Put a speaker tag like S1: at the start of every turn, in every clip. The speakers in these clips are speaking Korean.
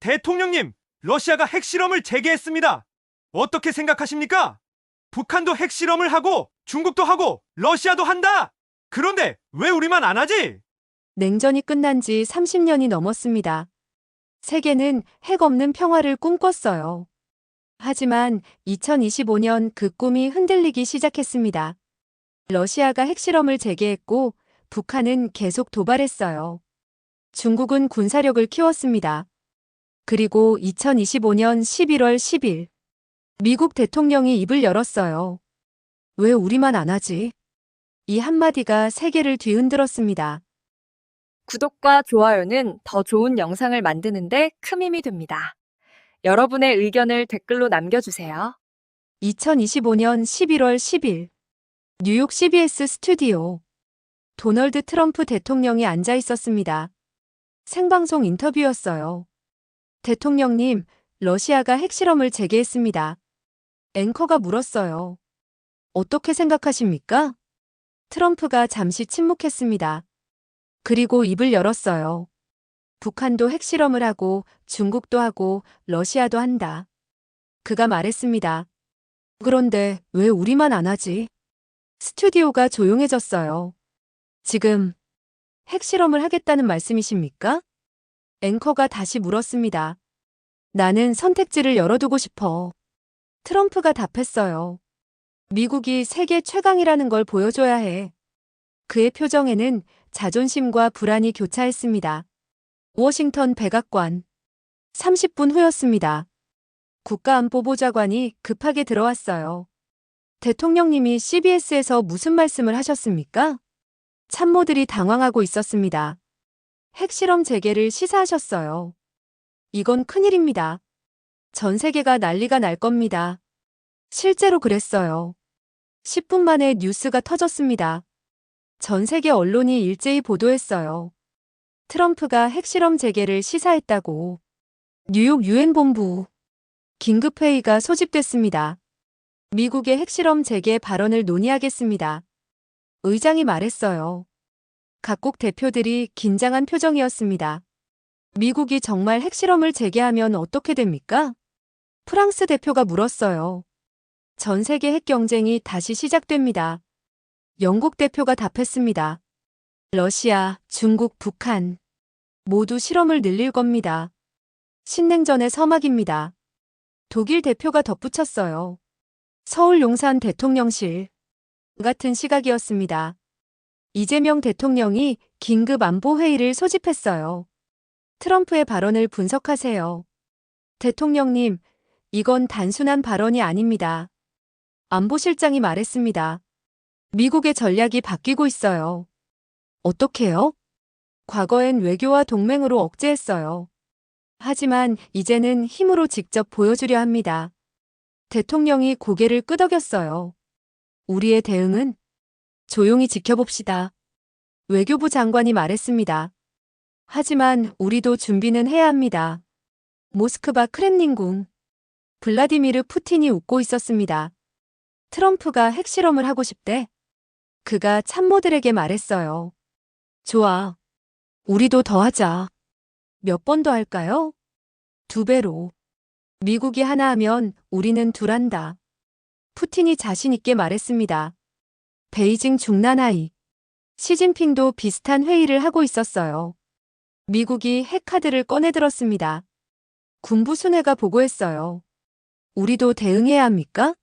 S1: 대통령님, 러시아가 핵실험을 재개했습니다. 어떻게 생각하십니까? 북한도 핵실험을 하고 중국도 하고 러시아도 한다! 그런데 왜 우리만 안 하지?
S2: 냉전이 끝난 지 30년이 넘었습니다. 세계는 핵 없는 평화를 꿈꿨어요. 하지만 2025년 그 꿈이 흔들리기 시작했습니다. 러시아가 핵실험을 재개했고 북한은 계속 도발했어요. 중국은 군사력을 키웠습니다. 그리고 2025년 11월 10일 미국 대통령이 입을 열었어요. 왜 우리만 안 하지? 이 한마디가 세계를 뒤흔들었습니다.
S3: 구독과 좋아요는 더 좋은 영상을 만드는데 큰 힘이 됩니다. 여러분의 의견을 댓글로 남겨주세요.
S2: 2025년 11월 10일 뉴욕 CBS 스튜디오 도널드 트럼프 대통령이 앉아 있었습니다. 생방송 인터뷰였어요. 대통령님, 러시아가 핵실험을 재개했습니다. 앵커가 물었어요. 어떻게 생각하십니까? 트럼프가 잠시 침묵했습니다. 그리고 입을 열었어요. 북한도 핵실험을 하고 중국도 하고 러시아도 한다. 그가 말했습니다. 그런데 왜 우리만 안 하지? 스튜디오가 조용해졌어요. 지금 핵실험을 하겠다는 말씀이십니까? 앵커가 다시 물었습니다. 나는 선택지를 열어두고 싶어. 트럼프가 답했어요. 미국이 세계 최강이라는 걸 보여줘야 해. 그의 표정에는 자존심과 불안이 교차했습니다. 워싱턴 백악관. 30분 후였습니다. 국가안보보좌관이 급하게 들어왔어요. 대통령님이 CBS에서 무슨 말씀을 하셨습니까? 참모들이 당황하고 있었습니다. 핵실험 재개를 시사하셨어요. 이건 큰일입니다. 전 세계가 난리가 날 겁니다. 실제로 그랬어요. 10분 만에 뉴스가 터졌습니다. 전 세계 언론이 일제히 보도했어요. 트럼프가 핵실험 재개를 시사했다고. 뉴욕 유엔 본부. 긴급회의가 소집됐습니다. 미국의 핵실험 재개 발언을 논의하겠습니다. 의장이 말했어요. 각국 대표들이 긴장한 표정이었습니다. 미국이 정말 핵실험을 재개하면 어떻게 됩니까? 프랑스 대표가 물었어요. 전 세계 핵 경쟁이 다시 시작됩니다. 영국 대표가 답했습니다. 러시아, 중국, 북한 모두 실험을 늘릴 겁니다. 신냉전의 서막입니다. 독일 대표가 덧붙였어요. 서울 용산 대통령실 같은 시각이었습니다. 이재명 대통령이 긴급 안보회의를 소집했어요. 트럼프의 발언을 분석하세요. 대통령님, 이건 단순한 발언이 아닙니다. 안보실장이 말했습니다. 미국의 전략이 바뀌고 있어요. 어떻게요? 과거엔 외교와 동맹으로 억제했어요. 하지만 이제는 힘으로 직접 보여주려 합니다. 대통령이 고개를 끄덕였어요. 우리의 대응은? 조용히 지켜봅시다. 외교부 장관이 말했습니다. 하지만 우리도 준비는 해야 합니다. 모스크바 크렘린궁. 블라디미르 푸틴이 웃고 있었습니다. 트럼프가 핵실험을 하고 싶대. 그가 참모들에게 말했어요. 좋아. 우리도 더 하자. 몇 번 더 할까요? 2배로. 미국이 하나 하면 우리는 둘 한다. 푸틴이 자신 있게 말했습니다. 베이징 중난하이. 시진핑도 비슷한 회의를 하고 있었어요. 미국이 핵카드를 꺼내들었습니다. 군부 순회가 보고했어요. 우리도 대응해야 합니까?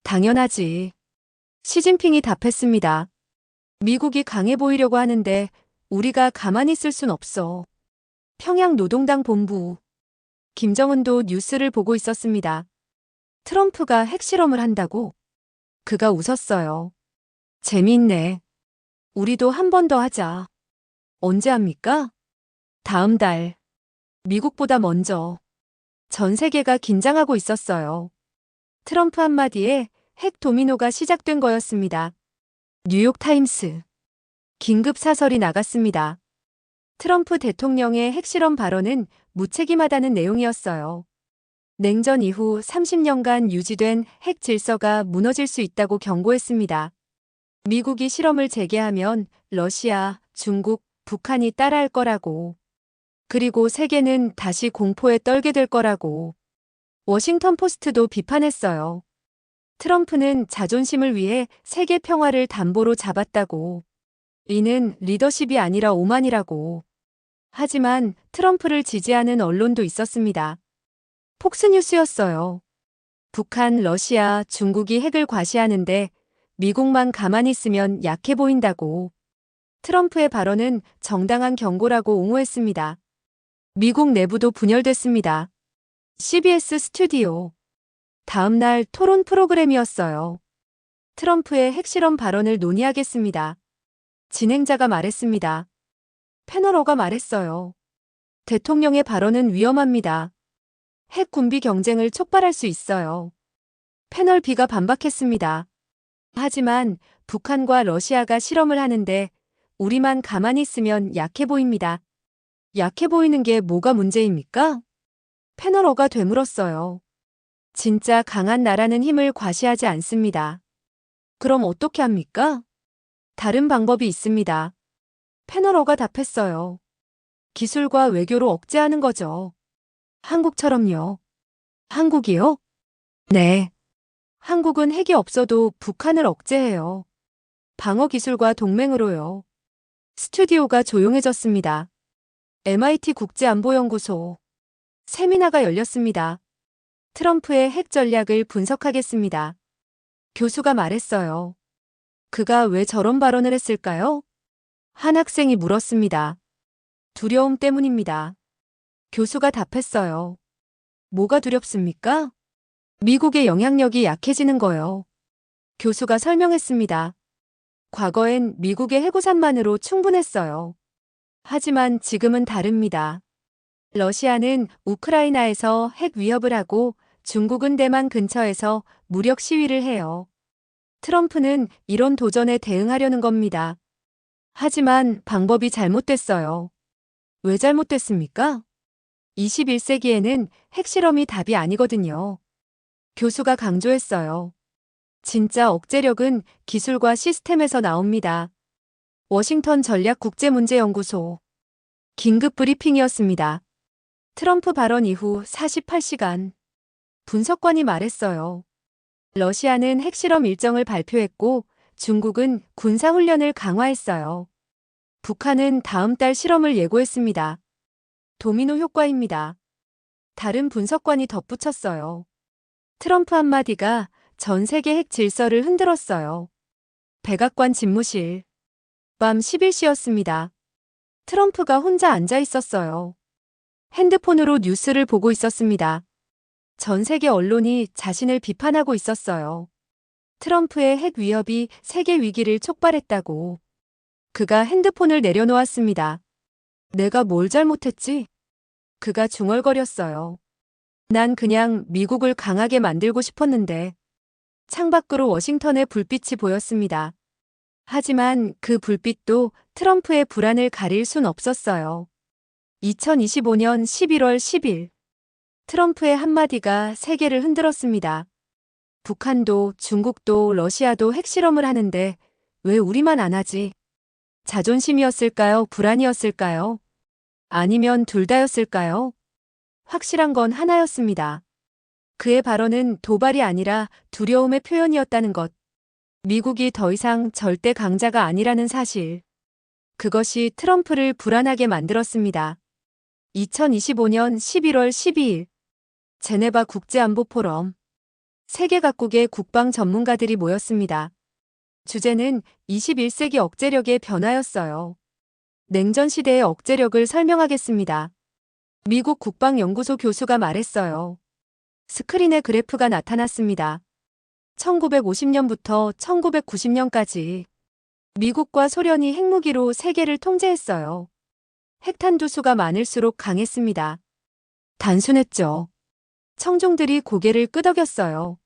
S2: 당연하지. 시진핑이 답했습니다. 미국이 강해 보이려고 하는데 우리가 가만히 있을 순 없어. 평양 노동당 본부. 김정은도 뉴스를 보고 있었습니다. 트럼프가 핵실험을 한다고? 그가 웃었어요. 재미있네. 우리도 한 번 더 하자. 언제 합니까? 다음 달. 미국보다 먼저. 전 세계가 긴장하고 있었어요. 트럼프 한마디에 핵 도미노가 시작된 거였습니다. 뉴욕타임스. 긴급 사설이 나갔습니다. 트럼프 대통령의 핵실험 발언은 무책임하다는 내용이었어요. 냉전 이후 30년간 유지된 핵 질서가 무너질 수 있다고 경고했습니다. 미국이 실험을 재개하면 러시아, 중국, 북한이 따라할 거라고. 그리고 세계는 다시 공포에 떨게 될 거라고. 워싱턴 포스트도 비판했어요. 트럼프는 자존심을 위해 세계 평화를 담보로 잡았다고. 이는 리더십이 아니라 오만이라고. 하지만 트럼프를 지지하는 언론도 있었습니다. 폭스뉴스였어요. 북한, 러시아, 중국이 핵을 과시하는데 미국만 가만히 있으면 약해 보인다고. 트럼프의 발언은 정당한 경고라고 옹호했습니다. 미국 내부도 분열됐습니다. CBS 스튜디오. 다음 날 토론 프로그램이었어요. 트럼프의 핵실험 발언을 논의하겠습니다. 진행자가 말했습니다. 패널러가 말했어요. 대통령의 발언은 위험합니다. 핵 군비 경쟁을 촉발할 수 있어요. 패널 B가 반박했습니다. 하지만 북한과 러시아가 실험을 하는데 우리만 가만히 있으면 약해 보입니다. 약해 보이는 게 뭐가 문제입니까? 패널러가 되물었어요. 진짜 강한 나라는 힘을 과시하지 않습니다. 그럼 어떻게 합니까? 다른 방법이 있습니다. 패널러가 답했어요. 기술과 외교로 억제하는 거죠. 한국처럼요. 한국이요? 네. 한국은 핵이 없어도 북한을 억제해요. 방어 기술과 동맹으로요. 스튜디오가 조용해졌습니다. MIT 국제안보연구소. 세미나가 열렸습니다. 트럼프의 핵 전략을 분석하겠습니다. 교수가 말했어요. 그가 왜 저런 발언을 했을까요? 한 학생이 물었습니다. 두려움 때문입니다. 교수가 답했어요. 뭐가 두렵습니까? 미국의 영향력이 약해지는 거요. 교수가 설명했습니다. 과거엔 미국의 해고산만으로 충분했어요. 하지만 지금은 다릅니다. 러시아는 우크라이나에서 핵 위협을 하고 중국은 대만 근처에서 무력 시위를 해요. 트럼프는 이런 도전에 대응하려는 겁니다. 하지만 방법이 잘못됐어요. 왜 잘못됐습니까? 21세기에는 핵실험이 답이 아니거든요. 교수가 강조했어요. 진짜 억제력은 기술과 시스템에서 나옵니다. 워싱턴 전략국제문제연구소. 긴급 브리핑이었습니다. 트럼프 발언 이후 48시간. 분석관이 말했어요. 러시아는 핵실험 일정을 발표했고 중국은 군사훈련을 강화했어요. 북한은 다음 달 실험을 예고했습니다. 도미노 효과입니다. 다른 분석관이 덧붙였어요. 트럼프 한마디가 전 세계 핵 질서를 흔들었어요. 백악관 집무실. 밤 11시였습니다. 트럼프가 혼자 앉아 있었어요. 핸드폰으로 뉴스를 보고 있었습니다. 전 세계 언론이 자신을 비판하고 있었어요. 트럼프의 핵 위협이 세계 위기를 촉발했다고. 그가 핸드폰을 내려놓았습니다. 내가 뭘 잘못했지? 그가 중얼거렸어요. 난 그냥 미국을 강하게 만들고 싶었는데. 창밖으로 워싱턴의 불빛이 보였습니다. 하지만 그 불빛도 트럼프의 불안을 가릴 순 없었어요. 2025년 11월 10일. 트럼프의 한마디가 세계를 흔들었습니다. 북한도 중국도 러시아도 핵실험을 하는데 왜 우리만 안 하지? 자존심이었을까요? 불안이었을까요? 아니면 둘 다였을까요? 확실한 건 하나였습니다. 그의 발언은 도발이 아니라 두려움의 표현이었다는 것. 미국이 더 이상 절대 강자가 아니라는 사실. 그것이 트럼프를 불안하게 만들었습니다. 2025년 11월 12일. 제네바 국제안보포럼. 세계 각국의 국방 전문가들이 모였습니다. 주제는 21세기 억제력의 변화였어요. 냉전 시대의 억제력을 설명하겠습니다. 미국 국방연구소 교수가 말했어요. 스크린에 그래프가 나타났습니다. 1950년부터 1990년까지 미국과 소련이 핵무기로 세계를 통제했어요. 핵탄두 수가 많을수록 강했습니다. 단순했죠. 청중들이 고개를 끄덕였어요.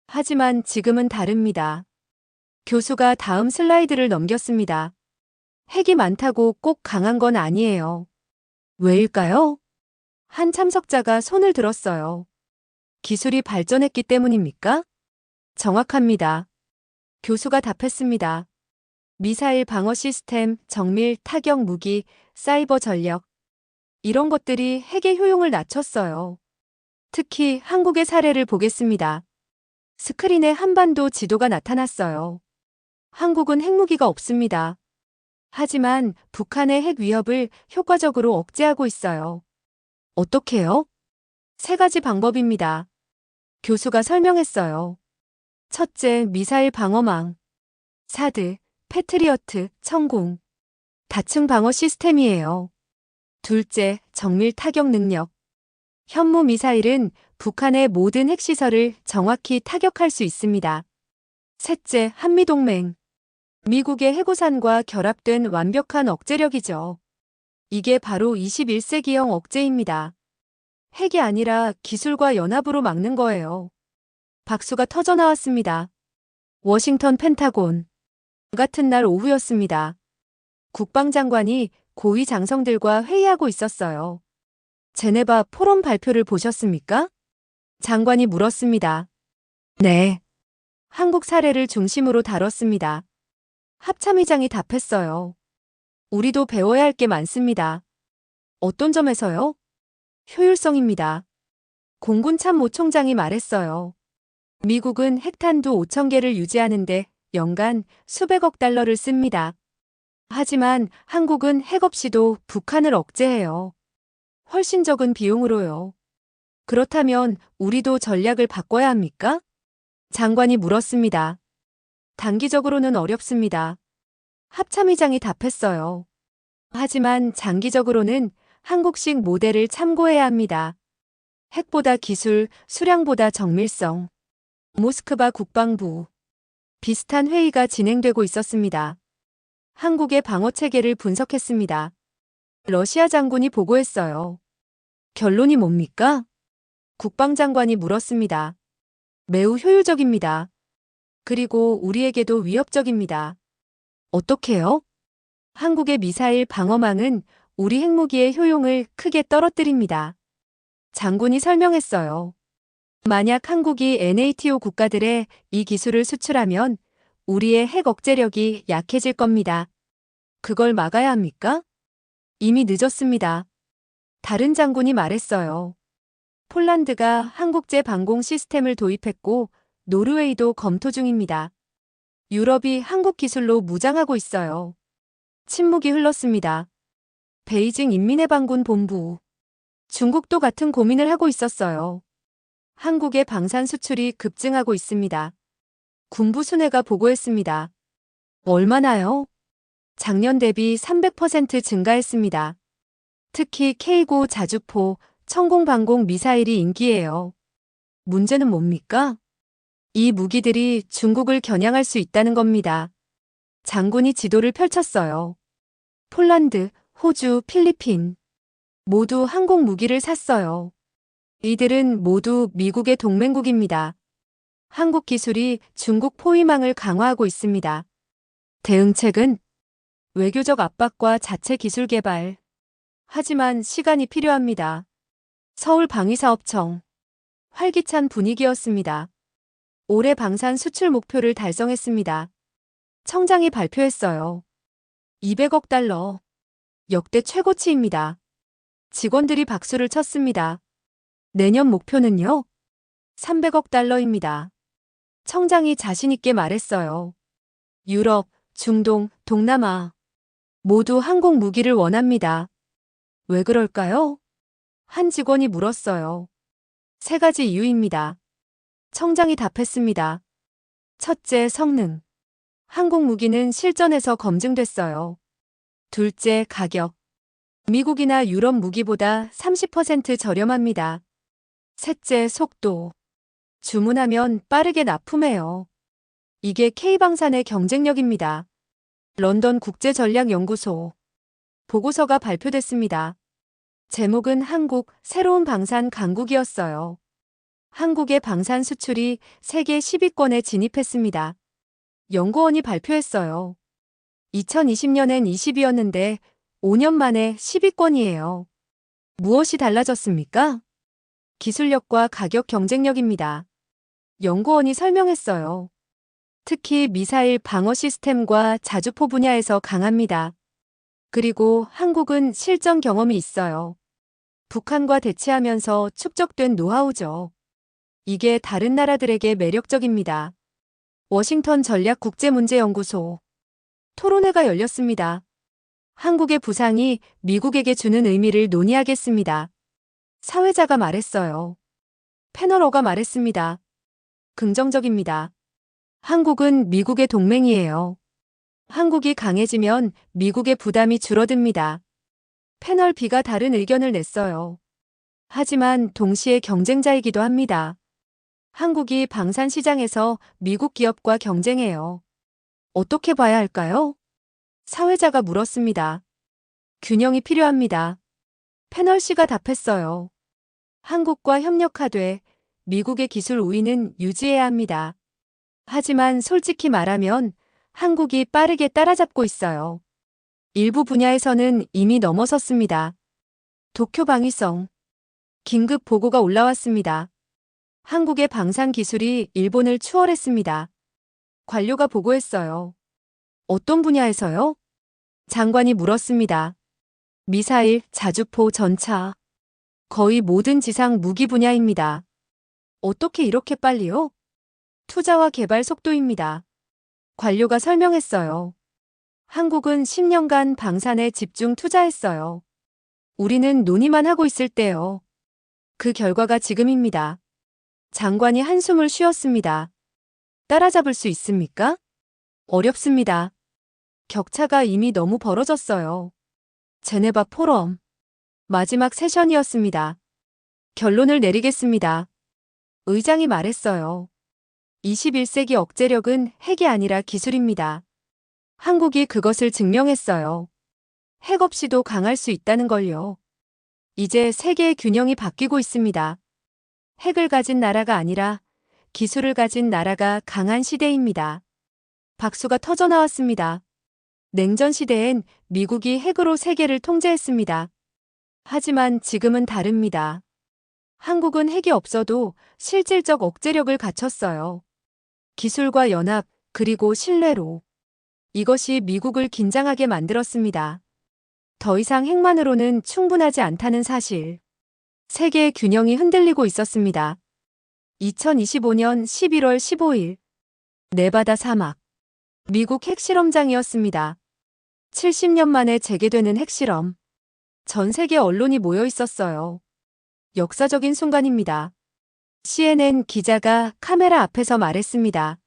S2: 하지만 지금은 다릅니다. 교수가 다음 슬라이드를 넘겼습니다. 핵이 많다고 꼭 강한 건 아니에요. 왜일까요? 한 참석자가 손을 들었어요. 기술이 발전했기 때문입니까? 정확합니다. 교수가 답했습니다. 미사일 방어 시스템, 정밀 타격 무기, 사이버 전력. 이런 것들이 핵의 효용을 낮췄어요. 특히 한국의 사례를 보겠습니다. 스크린에 한반도 지도가 나타났어요. 한국은 핵무기가 없습니다. 하지만 북한의 핵 위협을 효과적으로 억제하고 있어요. 어떻게요? 세 가지 방법입니다. 교수가 설명했어요. 첫째, 미사일 방어망. 사드, 패트리어트, 천공. 다층 방어 시스템이에요. 둘째, 정밀 타격 능력. 현무 미사일은 북한의 모든 핵시설을 정확히 타격할 수 있습니다. 셋째, 한미동맹. 미국의 해고산과 결합된 완벽한 억제력이죠. 이게 바로 21세기형 억제입니다. 핵이 아니라 기술과 연합으로 막는 거예요. 박수가 터져 나왔습니다. 워싱턴 펜타곤. 같은 날 오후였습니다. 국방장관이 고위 장성들과 회의하고 있었어요. 제네바 포럼 발표를 보셨습니까? 장관이 물었습니다. 네. 한국 사례를 중심으로 다뤘습니다. 합참의장이 답했어요. 우리도 배워야 할 게 많습니다. 어떤 점에서요? 효율성입니다. 공군 참모 총장이 말했어요. 미국은 핵탄두 5천 개를 유지하는데 연간 수백억 달러를 씁니다. 하지만 한국은 핵 없이도 북한을 억제해요. 훨씬 적은 비용으로요. 그렇다면 우리도 전략을 바꿔야 합니까? 장관이 물었습니다. 단기적으로는 어렵습니다. 합참의장이 답했어요. 하지만 장기적으로는 한국식 모델을 참고해야 합니다. 핵보다 기술, 수량보다 정밀성. 모스크바 국방부. 비슷한 회의가 진행되고 있었습니다. 한국의 방어 체계를 분석했습니다. 러시아 장군이 보고했어요. 결론이 뭡니까? 국방장관이 물었습니다. 매우 효율적입니다. 그리고 우리에게도 위협적입니다. 어떻게요? 한국의 미사일 방어망은 우리 핵무기의 효용을 크게 떨어뜨립니다. 장군이 설명했어요. 만약 한국이 NATO 국가들에 이 기술을 수출하면 우리의 핵 억제력이 약해질 겁니다. 그걸 막아야 합니까? 이미 늦었습니다. 다른 장군이 말했어요. 폴란드가 한국제 방공 시스템을 도입했고 노르웨이도 검토 중입니다. 유럽이 한국 기술로 무장하고 있어요. 침묵이 흘렀습니다. 베이징 인민해방군 본부. 중국도 같은 고민을 하고 있었어요. 한국의 방산 수출이 급증하고 있습니다. 군부 순회가 보고했습니다. 얼마나요? 작년 대비 300% 증가했습니다. 특히 K9 자주포, 천공방공 미사일이 인기예요. 문제는 뭡니까? 이 무기들이 중국을 겨냥할 수 있다는 겁니다. 장군이 지도를 펼쳤어요. 폴란드, 호주, 필리핀. 모두 항공 무기를 샀어요. 이들은 모두 미국의 동맹국입니다. 한국 기술이 중국 포위망을 강화하고 있습니다. 대응책은 외교적 압박과 자체 기술 개발. 하지만 시간이 필요합니다. 서울 방위사업청. 활기찬 분위기였습니다. 올해 방산 수출 목표를 달성했습니다. 청장이 발표했어요. 200억 달러. 역대 최고치입니다. 직원들이 박수를 쳤습니다. 내년 목표는요? 300억 달러입니다. 청장이 자신있게 말했어요. 유럽, 중동, 동남아. 모두 항공 무기를 원합니다. 왜 그럴까요? 한 직원이 물었어요. 세 가지 이유입니다. 청장이 답했습니다. 첫째, 성능. 항공 무기는 실전에서 검증됐어요. 둘째, 가격. 미국이나 유럽 무기보다 30% 저렴합니다. 셋째, 속도. 주문하면 빠르게 납품해요. 이게 K방산의 경쟁력입니다. 런던 국제전략연구소. 보고서가 발표됐습니다. 제목은 한국 새로운 방산 강국이었어요. 한국의 방산 수출이 세계 10위권에 진입했습니다. 연구원이 발표했어요. 2020년엔 20위였는데 5년 만에 10위권이에요. 무엇이 달라졌습니까? 기술력과 가격 경쟁력입니다. 연구원이 설명했어요. 특히 미사일 방어 시스템과 자주포 분야에서 강합니다. 그리고 한국은 실전 경험이 있어요. 북한과 대치하면서 축적된 노하우죠. 이게 다른 나라들에게 매력적입니다. 워싱턴 전략국제문제연구소 토론회가 열렸습니다. 한국의 부상이 미국에게 주는 의미를 논의하겠습니다. 사회자가 말했어요. 패널어가 말했습니다. 긍정적입니다. 한국은 미국의 동맹이에요. 한국이 강해지면 미국의 부담이 줄어듭니다. 패널 B가 다른 의견을 냈어요. 하지만 동시에 경쟁자이기도 합니다. 한국이 방산 시장에서 미국 기업과 경쟁해요. 어떻게 봐야 할까요? 사회자가 물었습니다. 균형이 필요합니다. 패널 C가 답했어요. 한국과 협력하되 미국의 기술 우위는 유지해야 합니다. 하지만 솔직히 말하면 한국이 빠르게 따라잡고 있어요. 일부 분야에서는 이미 넘어섰습니다. 도쿄 방위성. 긴급 보고가 올라왔습니다. 한국의 방산 기술이 일본을 추월했습니다. 관료가 보고했어요. 어떤 분야에서요? 장관이 물었습니다. 미사일, 자주포, 전차. 거의 모든 지상 무기 분야입니다. 어떻게 이렇게 빨리요? 투자와 개발 속도입니다. 관료가 설명했어요. 한국은 10년간 방산에 집중 투자했어요. 우리는 논의만 하고 있을 때요. 그 결과가 지금입니다. 장관이 한숨을 쉬었습니다. 따라잡을 수 있습니까? 어렵습니다. 격차가 이미 너무 벌어졌어요. 제네바 포럼. 마지막 세션이었습니다. 결론을 내리겠습니다. 의장이 말했어요. 21세기 억제력은 핵이 아니라 기술입니다. 한국이 그것을 증명했어요. 핵 없이도 강할 수 있다는 걸요. 이제 세계의 균형이 바뀌고 있습니다. 핵을 가진 나라가 아니라 기술을 가진 나라가 강한 시대입니다. 박수가 터져 나왔습니다. 냉전 시대엔 미국이 핵으로 세계를 통제했습니다. 하지만 지금은 다릅니다. 한국은 핵이 없어도 실질적 억제력을 갖췄어요. 기술과 연합, 그리고 신뢰로. 이것이 미국을 긴장하게 만들었습니다. 더 이상 핵만으로는 충분하지 않다는 사실. 세계의 균형이 흔들리고 있었습니다. 2025년 11월 15일. 네바다 사막. 미국 핵실험장이었습니다. 70년 만에 재개되는 핵실험. 전 세계 언론이 모여 있었어요. 역사적인 순간입니다. CNN 기자가 카메라 앞에서 말했습니다.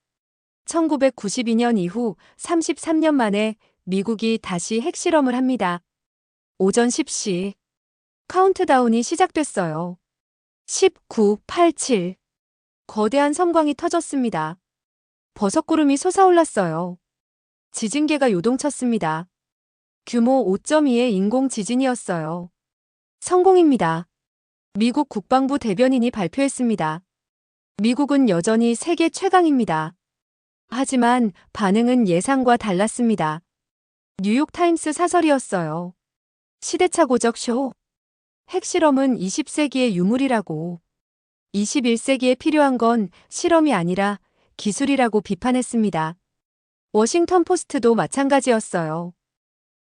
S2: 1992년 이후 33년 만에 미국이 다시 핵실험을 합니다. 오전 10시. 카운트다운이 시작됐어요. 19, 87. 거대한 섬광이 터졌습니다. 버섯구름이 솟아올랐어요. 지진계가 요동쳤습니다. 규모 5.2의 인공 지진이었어요. 성공입니다. 미국 국방부 대변인이 발표했습니다. 미국은 여전히 세계 최강입니다. 하지만 반응은 예상과 달랐습니다. 뉴욕타임스 사설이었어요. 시대착오적 쇼. 핵실험은 20세기의 유물이라고. 21세기에 필요한 건 실험이 아니라 기술이라고 비판했습니다. 워싱턴 포스트도 마찬가지였어요.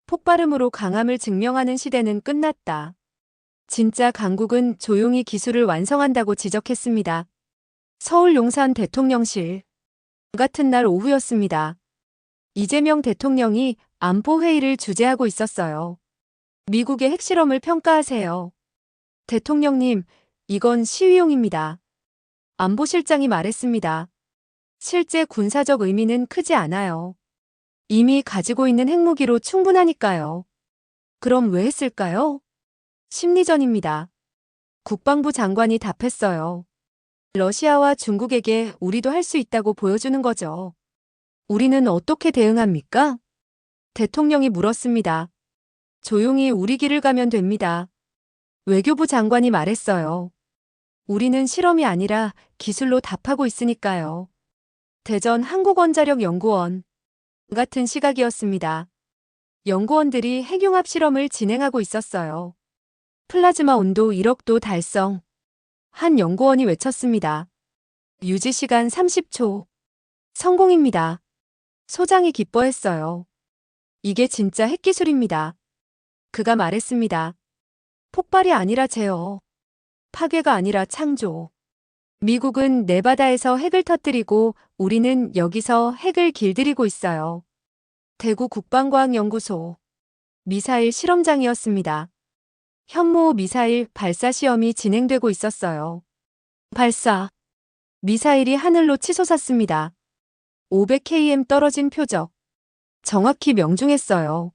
S2: 폭발음으로 강함을 증명하는 시대는 끝났다. 진짜 강국은 조용히 기술을 완성한다고 지적했습니다. 서울 용산 대통령실. 같은 날 오후였습니다. 이재명 대통령이 안보회의를 주재하고 있었어요. 미국의 핵실험을 평가하세요. 대통령님, 이건 시위용입니다. 안보실장이 말했습니다. 실제 군사적 의미는 크지 않아요. 이미 가지고 있는 핵무기로 충분하니까요. 그럼 왜 했을까요? 심리전입니다. 국방부 장관이 답했어요. 러시아와 중국에게 우리도 할 수 있다고 보여주는 거죠. 우리는 어떻게 대응합니까? 대통령이 물었습니다. 조용히 우리 길을 가면 됩니다. 외교부 장관이 말했어요. 우리는 실험이 아니라 기술로 답하고 있으니까요. 대전 한국원자력연구원. 같은 시각이었습니다. 연구원들이 핵융합 실험을 진행하고 있었어요. 플라즈마 온도 1억도 달성. 한 연구원이 외쳤습니다. 유지 시간 30초. 성공입니다. 소장이 기뻐했어요. 이게 진짜 핵기술입니다. 그가 말했습니다. 폭발이 아니라 제어. 파괴가 아니라 창조. 미국은 네바다에서 핵을 터뜨리고 우리는 여기서 핵을 길들이고 있어요. 대구 국방과학연구소. 미사일 실험장이었습니다. 현무 미사일 발사 시험이 진행되고 있었어요. 발사. 미사일이 하늘로 치솟았습니다. 500km 떨어진 표적. 정확히 명중했어요.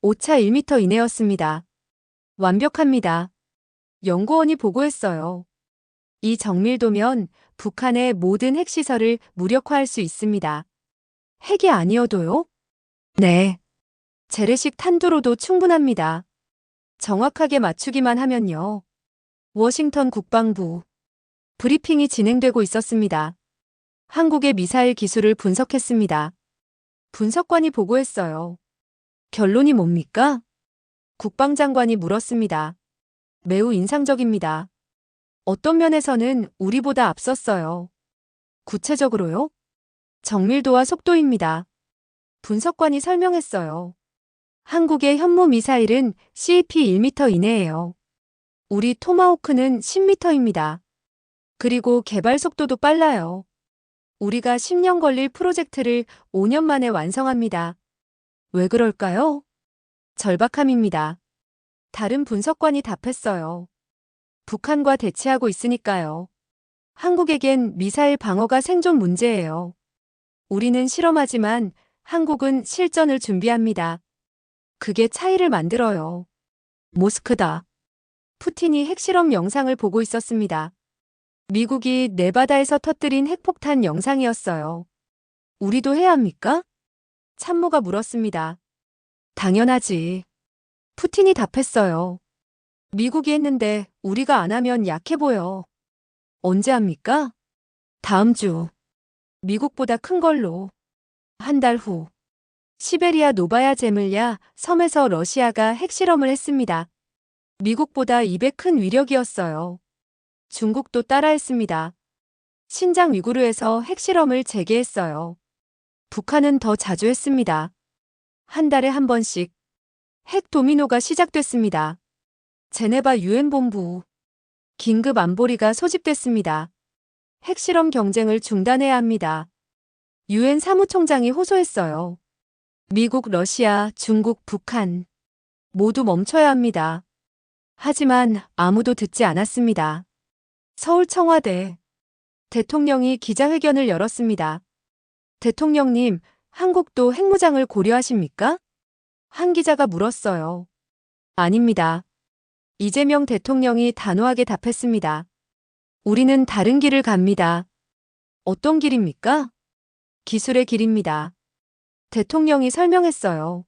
S2: 오차 1m 이내였습니다. 완벽합니다. 연구원이 보고했어요. 이 정밀도면 북한의 모든 핵시설을 무력화할 수 있습니다. 핵이 아니어도요? 네. 재래식 탄두로도 충분합니다. 정확하게 맞추기만 하면요. 워싱턴 국방부. 브리핑이 진행되고 있었습니다. 한국의 미사일 기술을 분석했습니다. 분석관이 보고했어요. 결론이 뭡니까? 국방장관이 물었습니다. 매우 인상적입니다. 어떤 면에서는 우리보다 앞섰어요. 구체적으로요? 정밀도와 속도입니다. 분석관이 설명했어요. 한국의 현무 미사일은 CP 1m 이내예요. 우리 토마호크는 10m입니다. 그리고 개발 속도도 빨라요. 우리가 10년 걸릴 프로젝트를 5년 만에 완성합니다. 왜 그럴까요? 절박함입니다. 다른 분석관이 답했어요. 북한과 대치하고 있으니까요. 한국에겐 미사일 방어가 생존 문제예요. 우리는 실험하지만 한국은 실전을 준비합니다. 그게 차이를 만들어요. 모스크다. 푸틴이 핵실험 영상을 보고 있었습니다. 미국이 네바다에서 터뜨린 핵폭탄 영상이었어요. 우리도 해야 합니까? 참모가 물었습니다. 당연하지. 푸틴이 답했어요. 미국이 했는데 우리가 안 하면 약해 보여. 언제 합니까? 다음 주. 미국보다 큰 걸로. 한 달 후. 시베리아 노바야 제물야 섬에서 러시아가 핵실험을 했습니다. 미국보다 2배 큰 위력이었어요. 중국도 따라했습니다. 신장 위구르에서 핵실험을 재개했어요. 북한은 더 자주 했습니다. 한 달에 한 번씩. 핵 도미노가 시작됐습니다. 제네바 유엔 본부. 긴급 안보리가 소집됐습니다. 핵실험 경쟁을 중단해야 합니다. 유엔 사무총장이 호소했어요. 미국, 러시아, 중국, 북한. 모두 멈춰야 합니다. 하지만 아무도 듣지 않았습니다. 서울 청와대. 대통령이 기자회견을 열었습니다. 대통령님, 한국도 핵무장을 고려하십니까? 한 기자가 물었어요. 아닙니다. 이재명 대통령이 단호하게 답했습니다. 우리는 다른 길을 갑니다. 어떤 길입니까? 기술의 길입니다. 대통령이 설명했어요.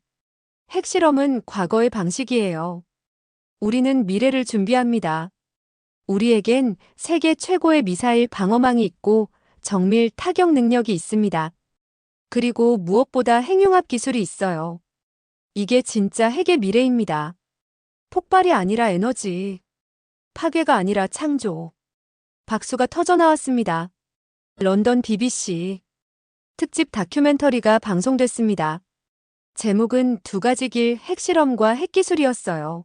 S2: 핵실험은 과거의 방식이에요. 우리는 미래를 준비합니다. 우리에겐 세계 최고의 미사일 방어망이 있고 정밀 타격 능력이 있습니다. 그리고 무엇보다 핵융합 기술이 있어요. 이게 진짜 핵의 미래입니다. 폭발이 아니라 에너지. 파괴가 아니라 창조. 박수가 터져 나왔습니다. 런던 BBC. 특집 다큐멘터리가 방송됐습니다. 제목은 두 가지 길 핵실험과 핵기술이었어요.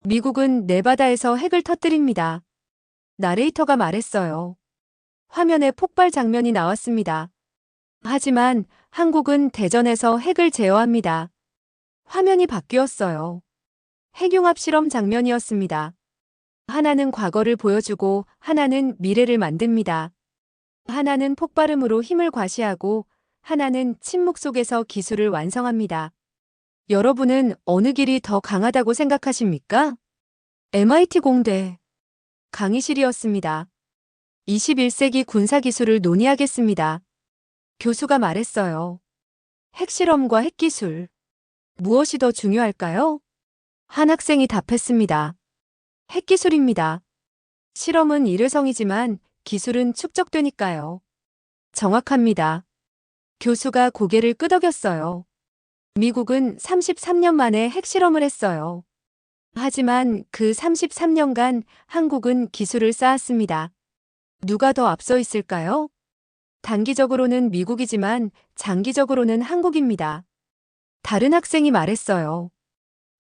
S2: 미국은 네바다에서 핵을 터뜨립니다. 나레이터가 말했어요. 화면에 폭발 장면이 나왔습니다. 하지만 한국은 대전에서 핵을 제어합니다. 화면이 바뀌었어요. 핵융합 실험 장면이었습니다. 하나는 과거를 보여주고 하나는 미래를 만듭니다. 하나는 폭발음으로 힘을 과시하고 하나는 침묵 속에서 기술을 완성합니다. 여러분은 어느 길이 더 강하다고 생각하십니까? MIT 공대. 강의실이었습니다. 21세기 군사기술을 논의하겠습니다. 교수가 말했어요. 핵실험과 핵기술. 무엇이 더 중요할까요? 한 학생이 답했습니다. 핵기술입니다. 실험은 일회성이지만 기술은 축적되니까요. 정확합니다. 교수가 고개를 끄덕였어요. 미국은 33년 만에 핵실험을 했어요. 하지만 그 33년간 한국은 기술을 쌓았습니다. 누가 더 앞서 있을까요? 단기적으로는 미국이지만 장기적으로는 한국입니다. 다른 학생이 말했어요.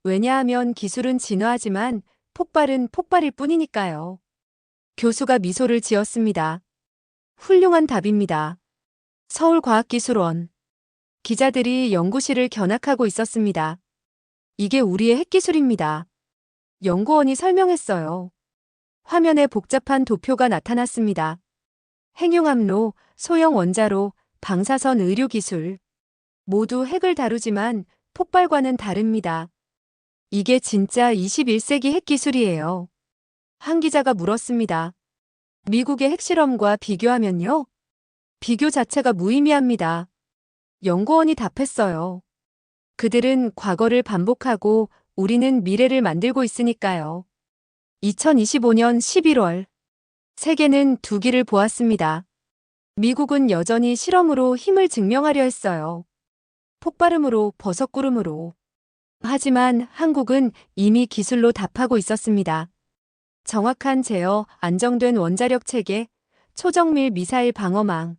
S2: 왜냐하면 기술은 진화하지만 폭발은 폭발일 뿐이니까요. 교수가 미소를 지었습니다. 훌륭한 답입니다. 서울과학기술원. 기자들이 연구실을 견학하고 있었습니다. 이게 우리의 핵기술입니다. 연구원이 설명했어요. 화면에 복잡한 도표가 나타났습니다. 핵융합로, 소형 원자로, 방사선 의료기술. 모두 핵을 다루지만 폭발과는 다릅니다. 이게 진짜 21세기 핵기술이에요. 한 기자가 물었습니다. 미국의 핵실험과 비교하면요? 비교 자체가 무의미합니다. 연구원이 답했어요. 그들은 과거를 반복하고 우리는 미래를 만들고 있으니까요. 2025년 11월. 세계는 두 길을 보았습니다. 미국은 여전히 실험으로 힘을 증명하려 했어요. 폭발음으로, 버섯구름으로. 하지만 한국은 이미 기술로 답하고 있었습니다. 정확한 제어, 안정된 원자력 체계, 초정밀 미사일 방어망.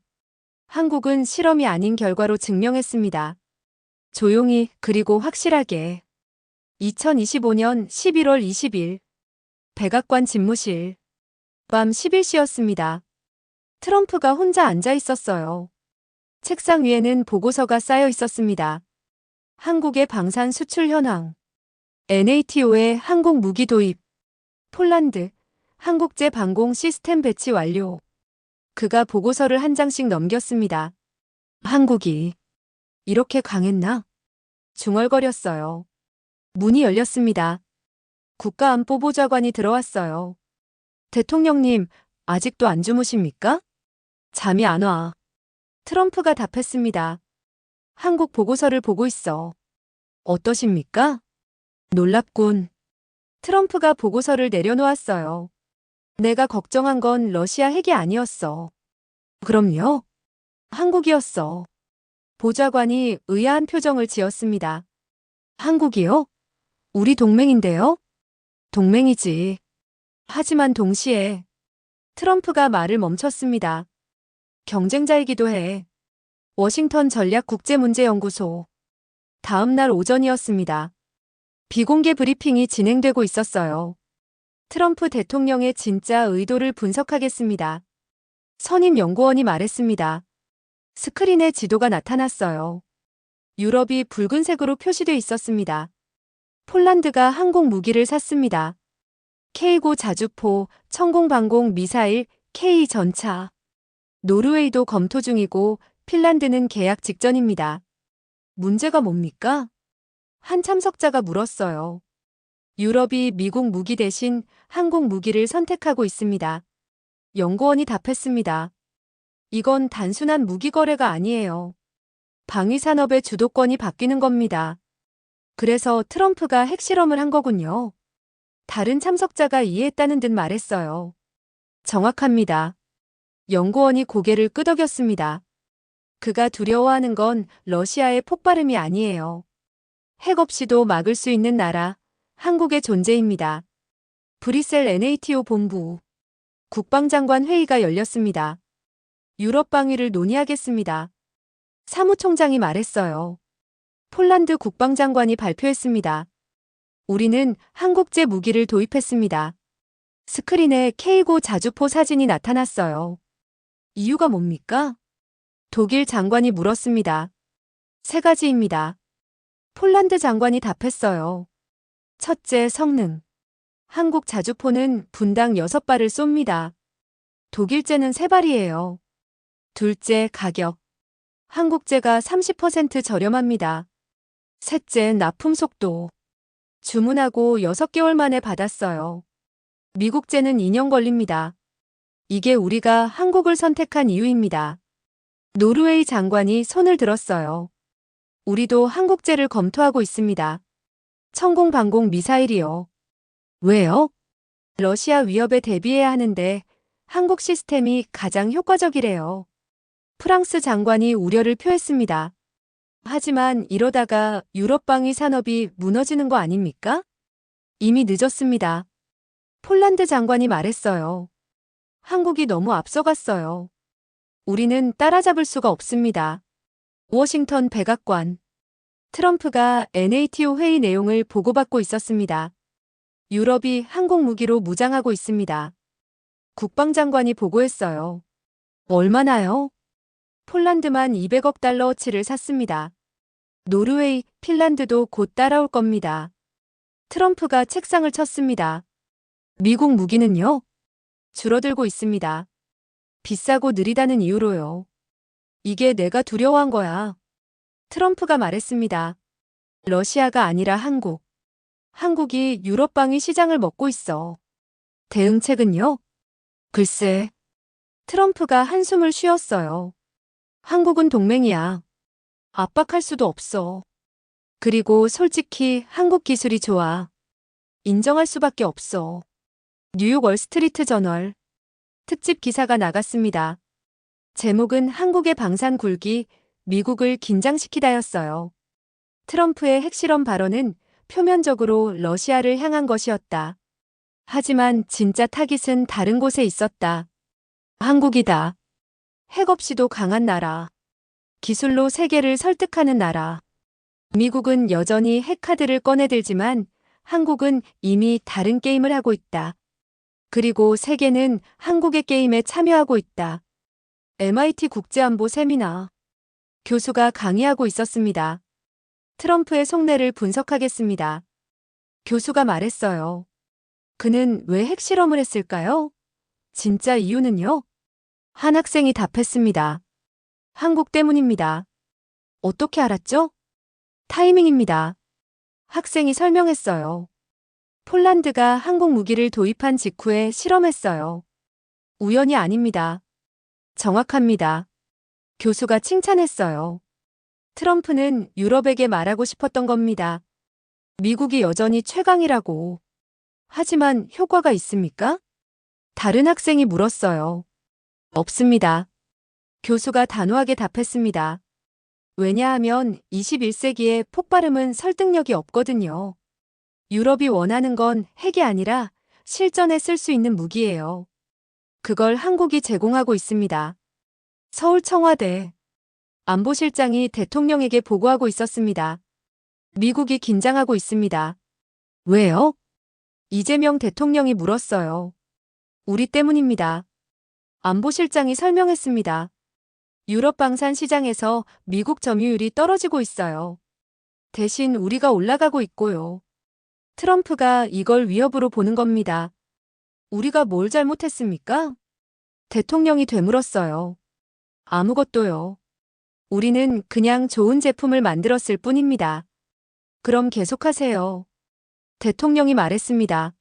S2: 한국은 실험이 아닌 결과로 증명했습니다. 조용히 그리고 확실하게. 2025년 11월 20일. 백악관 집무실. 밤 11시였습니다. 트럼프가 혼자 앉아 있었어요. 책상 위에는 보고서가 쌓여 있었습니다. 한국의 방산 수출 현황. NATO의 항공 무기 도입. 폴란드. 한국제 방공 시스템 배치 완료. 그가 보고서를 한 장씩 넘겼습니다. 한국이 이렇게 강했나? 중얼거렸어요. 문이 열렸습니다. 국가안보보좌관이 들어왔어요. 대통령님, 아직도 안 주무십니까? 잠이 안 와. 트럼프가 답했습니다. 한국 보고서를 보고 있어. 어떠십니까? 놀랍군. 트럼프가 보고서를 내려놓았어요. 내가 걱정한 건 러시아 핵이 아니었어. 그럼요. 한국이었어. 보좌관이 의아한 표정을 지었습니다. 한국이요? 우리 동맹인데요? 동맹이지. 하지만 동시에 트럼프가 말을 멈췄습니다. 경쟁자이기도 해. 워싱턴 전략국제문제연구소. 다음 날 오전이었습니다. 비공개 브리핑이 진행되고 있었어요. 트럼프 대통령의 진짜 의도를 분석하겠습니다. 선임 연구원이 말했습니다. 스크린에 지도가 나타났어요. 유럽이 붉은색으로 표시돼 있었습니다. 폴란드가 항공 무기를 샀습니다. K9 자주포, 천공방공 미사일, K 전차. 노르웨이도 검토 중이고 핀란드는 계약 직전입니다. 문제가 뭡니까? 한 참석자가 물었어요. 유럽이 미국 무기 대신 항공 무기를 선택하고 있습니다. 연구원이 답했습니다. 이건 단순한 무기 거래가 아니에요. 방위산업의 주도권이 바뀌는 겁니다. 그래서 트럼프가 핵실험을 한 거군요. 다른 참석자가 이해했다는 듯 말했어요. 정확합니다. 연구원이 고개를 끄덕였습니다. 그가 두려워하는 건 러시아의 폭발음이 아니에요. 핵 없이도 막을 수 있는 나라, 한국의 존재입니다. 브뤼셀 NATO 본부. 국방장관 회의가 열렸습니다. 유럽 방위를 논의하겠습니다. 사무총장이 말했어요. 폴란드 국방장관이 발표했습니다. 우리는 한국제 무기를 도입했습니다. 스크린에 K9 자주포 사진이 나타났어요. 이유가 뭡니까? 독일 장관이 물었습니다. 세 가지입니다. 폴란드 장관이 답했어요. 첫째, 성능. 한국 자주포는 분당 6발을 쏩니다. 독일제는 3발이에요. 둘째, 가격. 한국제가 30% 저렴합니다. 셋째, 납품 속도. 주문하고 6개월 만에 받았어요. 미국제는 2년 걸립니다. 이게 우리가 한국을 선택한 이유입니다. 노르웨이 장관이 손을 들었어요. 우리도 한국제를 검토하고 있습니다. 천공방공 미사일이요. 왜요? 러시아 위협에 대비해야 하는데 한국 시스템이 가장 효과적이래요. 프랑스 장관이 우려를 표했습니다. 하지만 이러다가 유럽 방위 산업이 무너지는 거 아닙니까? 이미 늦었습니다. 폴란드 장관이 말했어요. 한국이 너무 앞서갔어요. 우리는 따라잡을 수가 없습니다. 워싱턴 백악관. 트럼프가 NATO 회의 내용을 보고받고 있었습니다. 유럽이 항공 무기로 무장하고 있습니다. 국방장관이 보고했어요. 얼마나요? 폴란드만 200억 달러어치를 샀습니다. 노르웨이, 핀란드도 곧 따라올 겁니다. 트럼프가 책상을 쳤습니다. 미국 무기는요? 줄어들고 있습니다. 비싸고 느리다는 이유로요. 이게 내가 두려워한 거야. 트럼프가 말했습니다. 러시아가 아니라 한국. 한국이 유럽방위 시장을 먹고 있어. 대응책은요? 글쎄. 트럼프가 한숨을 쉬었어요. 한국은 동맹이야. 압박할 수도 없어. 그리고 솔직히 한국 기술이 좋아. 인정할 수밖에 없어. 뉴욕 월스트리트 저널 특집 기사가 나갔습니다. 제목은 한국의 방산 굴기, 미국을 긴장시키다였어요. 트럼프의 핵실험 발언은 표면적으로 러시아를 향한 것이었다. 하지만 진짜 타깃은 다른 곳에 있었다. 한국이다. 핵 없이도 강한 나라. 기술로 세계를 설득하는 나라. 미국은 여전히 핵카드를 꺼내들지만 한국은 이미 다른 게임을 하고 있다. 그리고 세계는 한국의 게임에 참여하고 있다. MIT 국제안보 세미나. 교수가 강의하고 있었습니다. 트럼프의 속내를 분석하겠습니다. 교수가 말했어요. 그는 왜 핵실험을 했을까요? 진짜 이유는요? 한 학생이 답했습니다. 한국 때문입니다. 어떻게 알았죠? 타이밍입니다. 학생이 설명했어요. 폴란드가 한국 무기를 도입한 직후에 실험했어요. 우연이 아닙니다. 정확합니다. 교수가 칭찬했어요. 트럼프는 유럽에게 말하고 싶었던 겁니다. 미국이 여전히 최강이라고. 하지만 효과가 있습니까? 다른 학생이 물었어요. 없습니다. 교수가 단호하게 답했습니다. 왜냐하면 21세기의 폭발음은 설득력이 없거든요. 유럽이 원하는 건 핵이 아니라 실전에 쓸 수 있는 무기예요. 그걸 한국이 제공하고 있습니다. 서울 청와대 안보실장이 대통령에게 보고하고 있었습니다. 미국이 긴장하고 있습니다. 왜요? 이재명 대통령이 물었어요. 우리 때문입니다. 안보실장이 설명했습니다. 유럽 방산 시장에서 미국 점유율이 떨어지고 있어요. 대신 우리가 올라가고 있고요. 트럼프가 이걸 위협으로 보는 겁니다. 우리가 뭘 잘못했습니까? 대통령이 되물었어요. 아무것도요. 우리는 그냥 좋은 제품을 만들었을 뿐입니다. 그럼 계속하세요. 대통령이 말했습니다.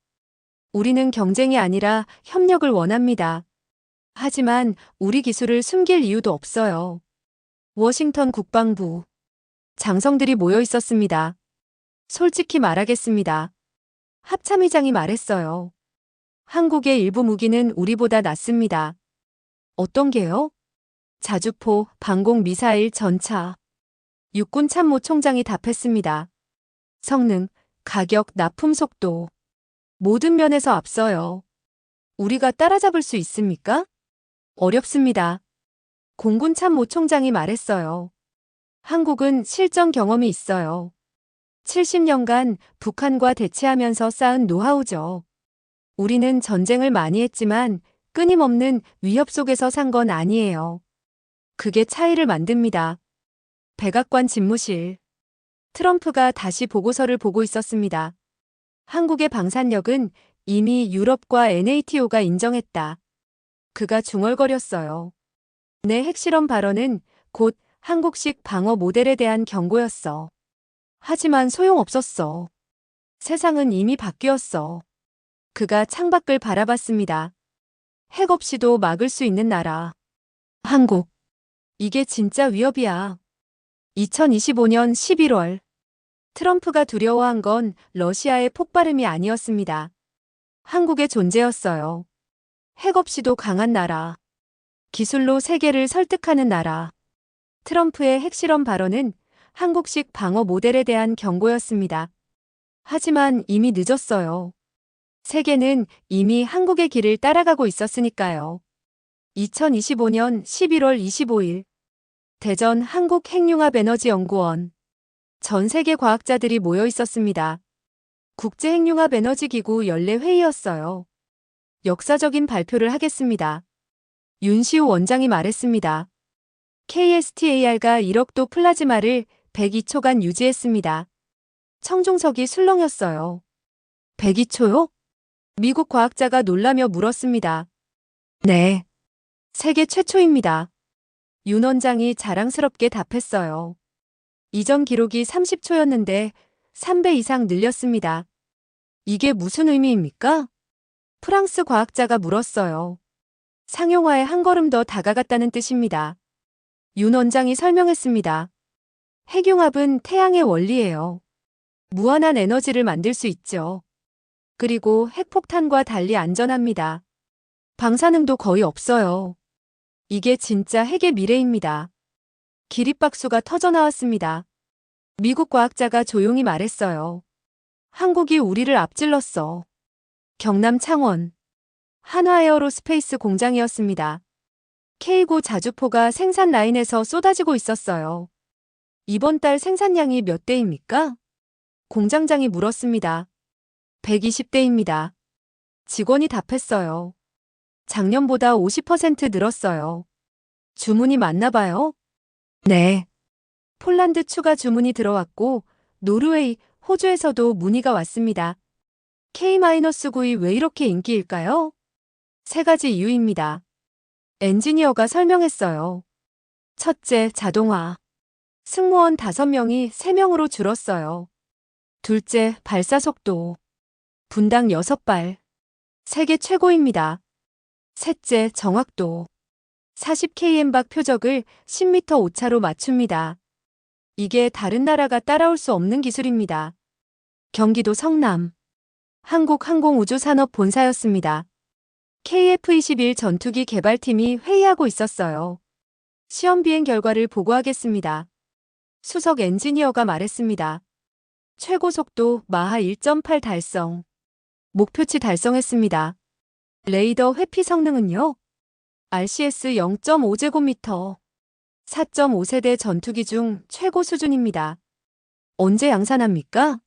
S2: 우리는 경쟁이 아니라 협력을 원합니다. 하지만 우리 기술을 숨길 이유도 없어요. 워싱턴 국방부 장성들이 모여 있었습니다. 솔직히 말하겠습니다. 합참의장이 말했어요. 한국의 일부 무기는 우리보다 낫습니다. 어떤 게요? 자주포, 방공 미사일, 전차. 육군 참모총장이 답했습니다. 성능, 가격, 납품 속도. 모든 면에서 앞서요. 우리가 따라잡을 수 있습니까? 어렵습니다. 공군 참모총장이 말했어요. 한국은 실전 경험이 있어요. 70년간 북한과 대치하면서 쌓은 노하우죠. 우리는 전쟁을 많이 했지만 끊임없는 위협 속에서 산 건 아니에요. 그게 차이를 만듭니다. 백악관 집무실. 트럼프가 다시 보고서를 보고 있었습니다. 한국의 방산력은 이미 유럽과 NATO가 인정했다. 그가 중얼거렸어요. 내 핵실험 발언은 곧 한국식 방어 모델에 대한 경고였어. 하지만 소용없었어. 세상은 이미 바뀌었어. 그가 창밖을 바라봤습니다. 핵 없이도 막을 수 있는 나라. 한국. 이게 진짜 위협이야. 2025년 11월. 트럼프가 두려워한 건 러시아의 폭발음이 아니었습니다. 한국의 존재였어요. 핵 없이도 강한 나라. 기술로 세계를 설득하는 나라. 트럼프의 핵실험 발언은 한국식 방어 모델에 대한 경고였습니다. 하지만 이미 늦었어요. 세계는 이미 한국의 길을 따라가고 있었으니까요. 2025년 11월 25일 대전 한국핵융합에너지연구원 전 세계 과학자들이 모여 있었습니다. 국제핵융합에너지기구 연례 회의였어요. 역사적인 발표를 하겠습니다. 윤시우 원장이 말했습니다. KSTAR가 1억 도 플라즈마를 102초간 유지했습니다. 청중석이 술렁였어요. 102초요? 미국 과학자가 놀라며 물었습니다. 네. 세계 최초입니다. 윤 원장이 자랑스럽게 답했어요. 이전 기록이 30초였는데 3배 이상 늘렸습니다. 이게 무슨 의미입니까? 프랑스 과학자가 물었어요. 상용화에 한 걸음 더 다가갔다는 뜻입니다. 윤 원장이 설명했습니다. 핵융합은 태양의 원리예요. 무한한 에너지를 만들 수 있죠. 그리고 핵폭탄과 달리 안전합니다. 방사능도 거의 없어요. 이게 진짜 핵의 미래입니다. 기립박수가 터져나왔습니다. 미국 과학자가 조용히 말했어요. 한국이 우리를 앞질렀어. 경남 창원 한화에어로스페이스 공장이었습니다. K9 자주포가 생산 라인에서 쏟아지고 있었어요. 이번 달 생산량이 몇 대입니까? 공장장이 물었습니다. 120대입니다. 직원이 답했어요. 작년보다 50% 늘었어요. 주문이 많나 봐요? 네. 폴란드 추가 주문이 들어왔고 노르웨이, 호주에서도 문의가 왔습니다. K-9이 왜 이렇게 인기일까요? 세 가지 이유입니다. 엔지니어가 설명했어요. 첫째, 자동화. 승무원 5명이 3명으로 줄었어요. 둘째, 발사 속도. 분당 6발. 세계 최고입니다. 셋째, 정확도. 40km 밖 표적을 10m 오차로 맞춥니다. 이게 다른 나라가 따라올 수 없는 기술입니다. 경기도 성남. 한국항공우주산업본사였습니다. KF-21 전투기 개발팀이 회의하고 있었어요. 시험 비행 결과를 보고하겠습니다. 수석 엔지니어가 말했습니다. 최고 속도 마하 1.8 달성. 목표치 달성했습니다. 레이더 회피 성능은요? RCS 0.5제곱미터. 4.5세대 전투기 중 최고 수준입니다. 언제 양산합니까?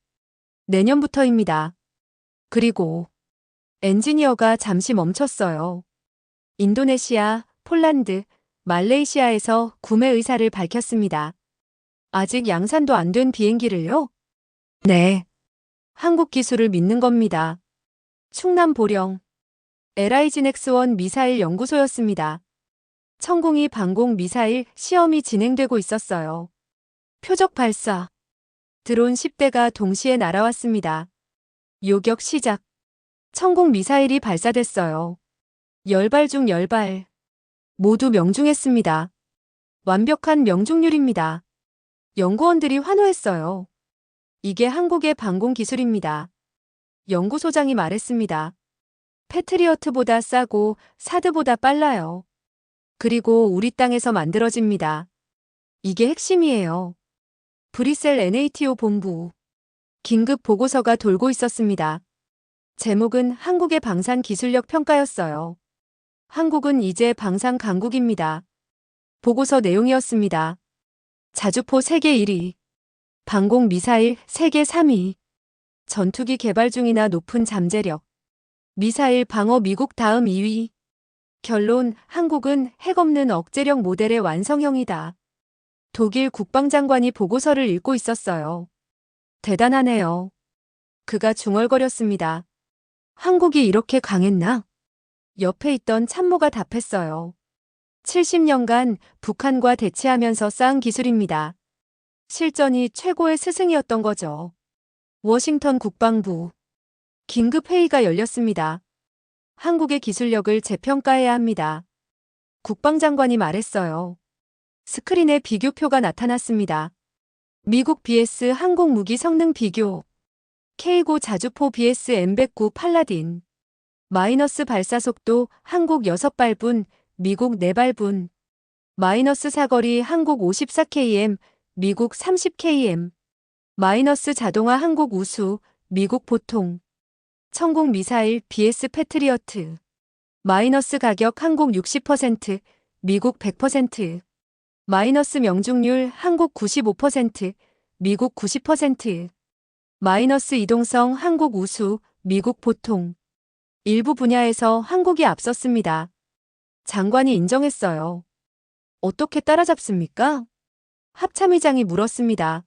S2: 내년부터입니다. 그리고 엔지니어가 잠시 멈췄어요. 인도네시아, 폴란드, 말레이시아에서 구매 의사를 밝혔습니다. 아직 양산도 안 된 비행기를요? 네. 한국 기술을 믿는 겁니다. 충남 보령 LIG넥스1 미사일 연구소였습니다. 천공이 방공 미사일 시험이 진행되고 있었어요. 표적 발사. 드론 10대가 동시에 날아왔습니다. 요격 시작. 천공 미사일이 발사됐어요. 10발 중 10발. 모두 명중했습니다. 완벽한 명중률입니다. 연구원들이 환호했어요. 이게 한국의 방공 기술입니다. 연구소장이 말했습니다. 패트리어트보다 싸고 사드보다 빨라요. 그리고 우리 땅에서 만들어집니다. 이게 핵심이에요. 브뤼셀 NATO 본부. 긴급 보고서가 돌고 있었습니다. 제목은 한국의 방산 기술력 평가였어요. 한국은 이제 방산 강국입니다. 보고서 내용이었습니다. 자주포 세계 1위. 방공 미사일 세계 3위. 전투기 개발 중이나 높은 잠재력. 미사일 방어 미국 다음 2위. 결론, 한국은 핵 없는 억제력 모델의 완성형이다. 독일 국방장관이 보고서를 읽고 있었어요. 대단하네요. 그가 중얼거렸습니다. 한국이 이렇게 강했나? 옆에 있던 참모가 답했어요. 70년간 북한과 대치하면서 쌓은 기술입니다. 실전이 최고의 스승이었던 거죠. 워싱턴 국방부. 긴급 회의가 열렸습니다. 한국의 기술력을 재평가해야 합니다. 국방장관이 말했어요. 스크린에 비교표가 나타났습니다. 미국 vs 한국 무기 성능 비교. K9 자주포 vs M109 팔라딘. 마이너스 발사 속도 한국 6발분, 미국 4발분. 마이너스 사거리 한국 54km, 미국 30km. 마이너스 자동화 한국 우수, 미국 보통. 천공 미사일 BS 패트리어트. 마이너스 가격 한국 60%, 미국 100%. 마이너스 명중률 한국 95%, 미국 90%. 마이너스 이동성 한국 우수, 미국 보통. 일부 분야에서 한국이 앞섰습니다. 장관이 인정했어요. 어떻게 따라잡습니까? 합참의장이 물었습니다.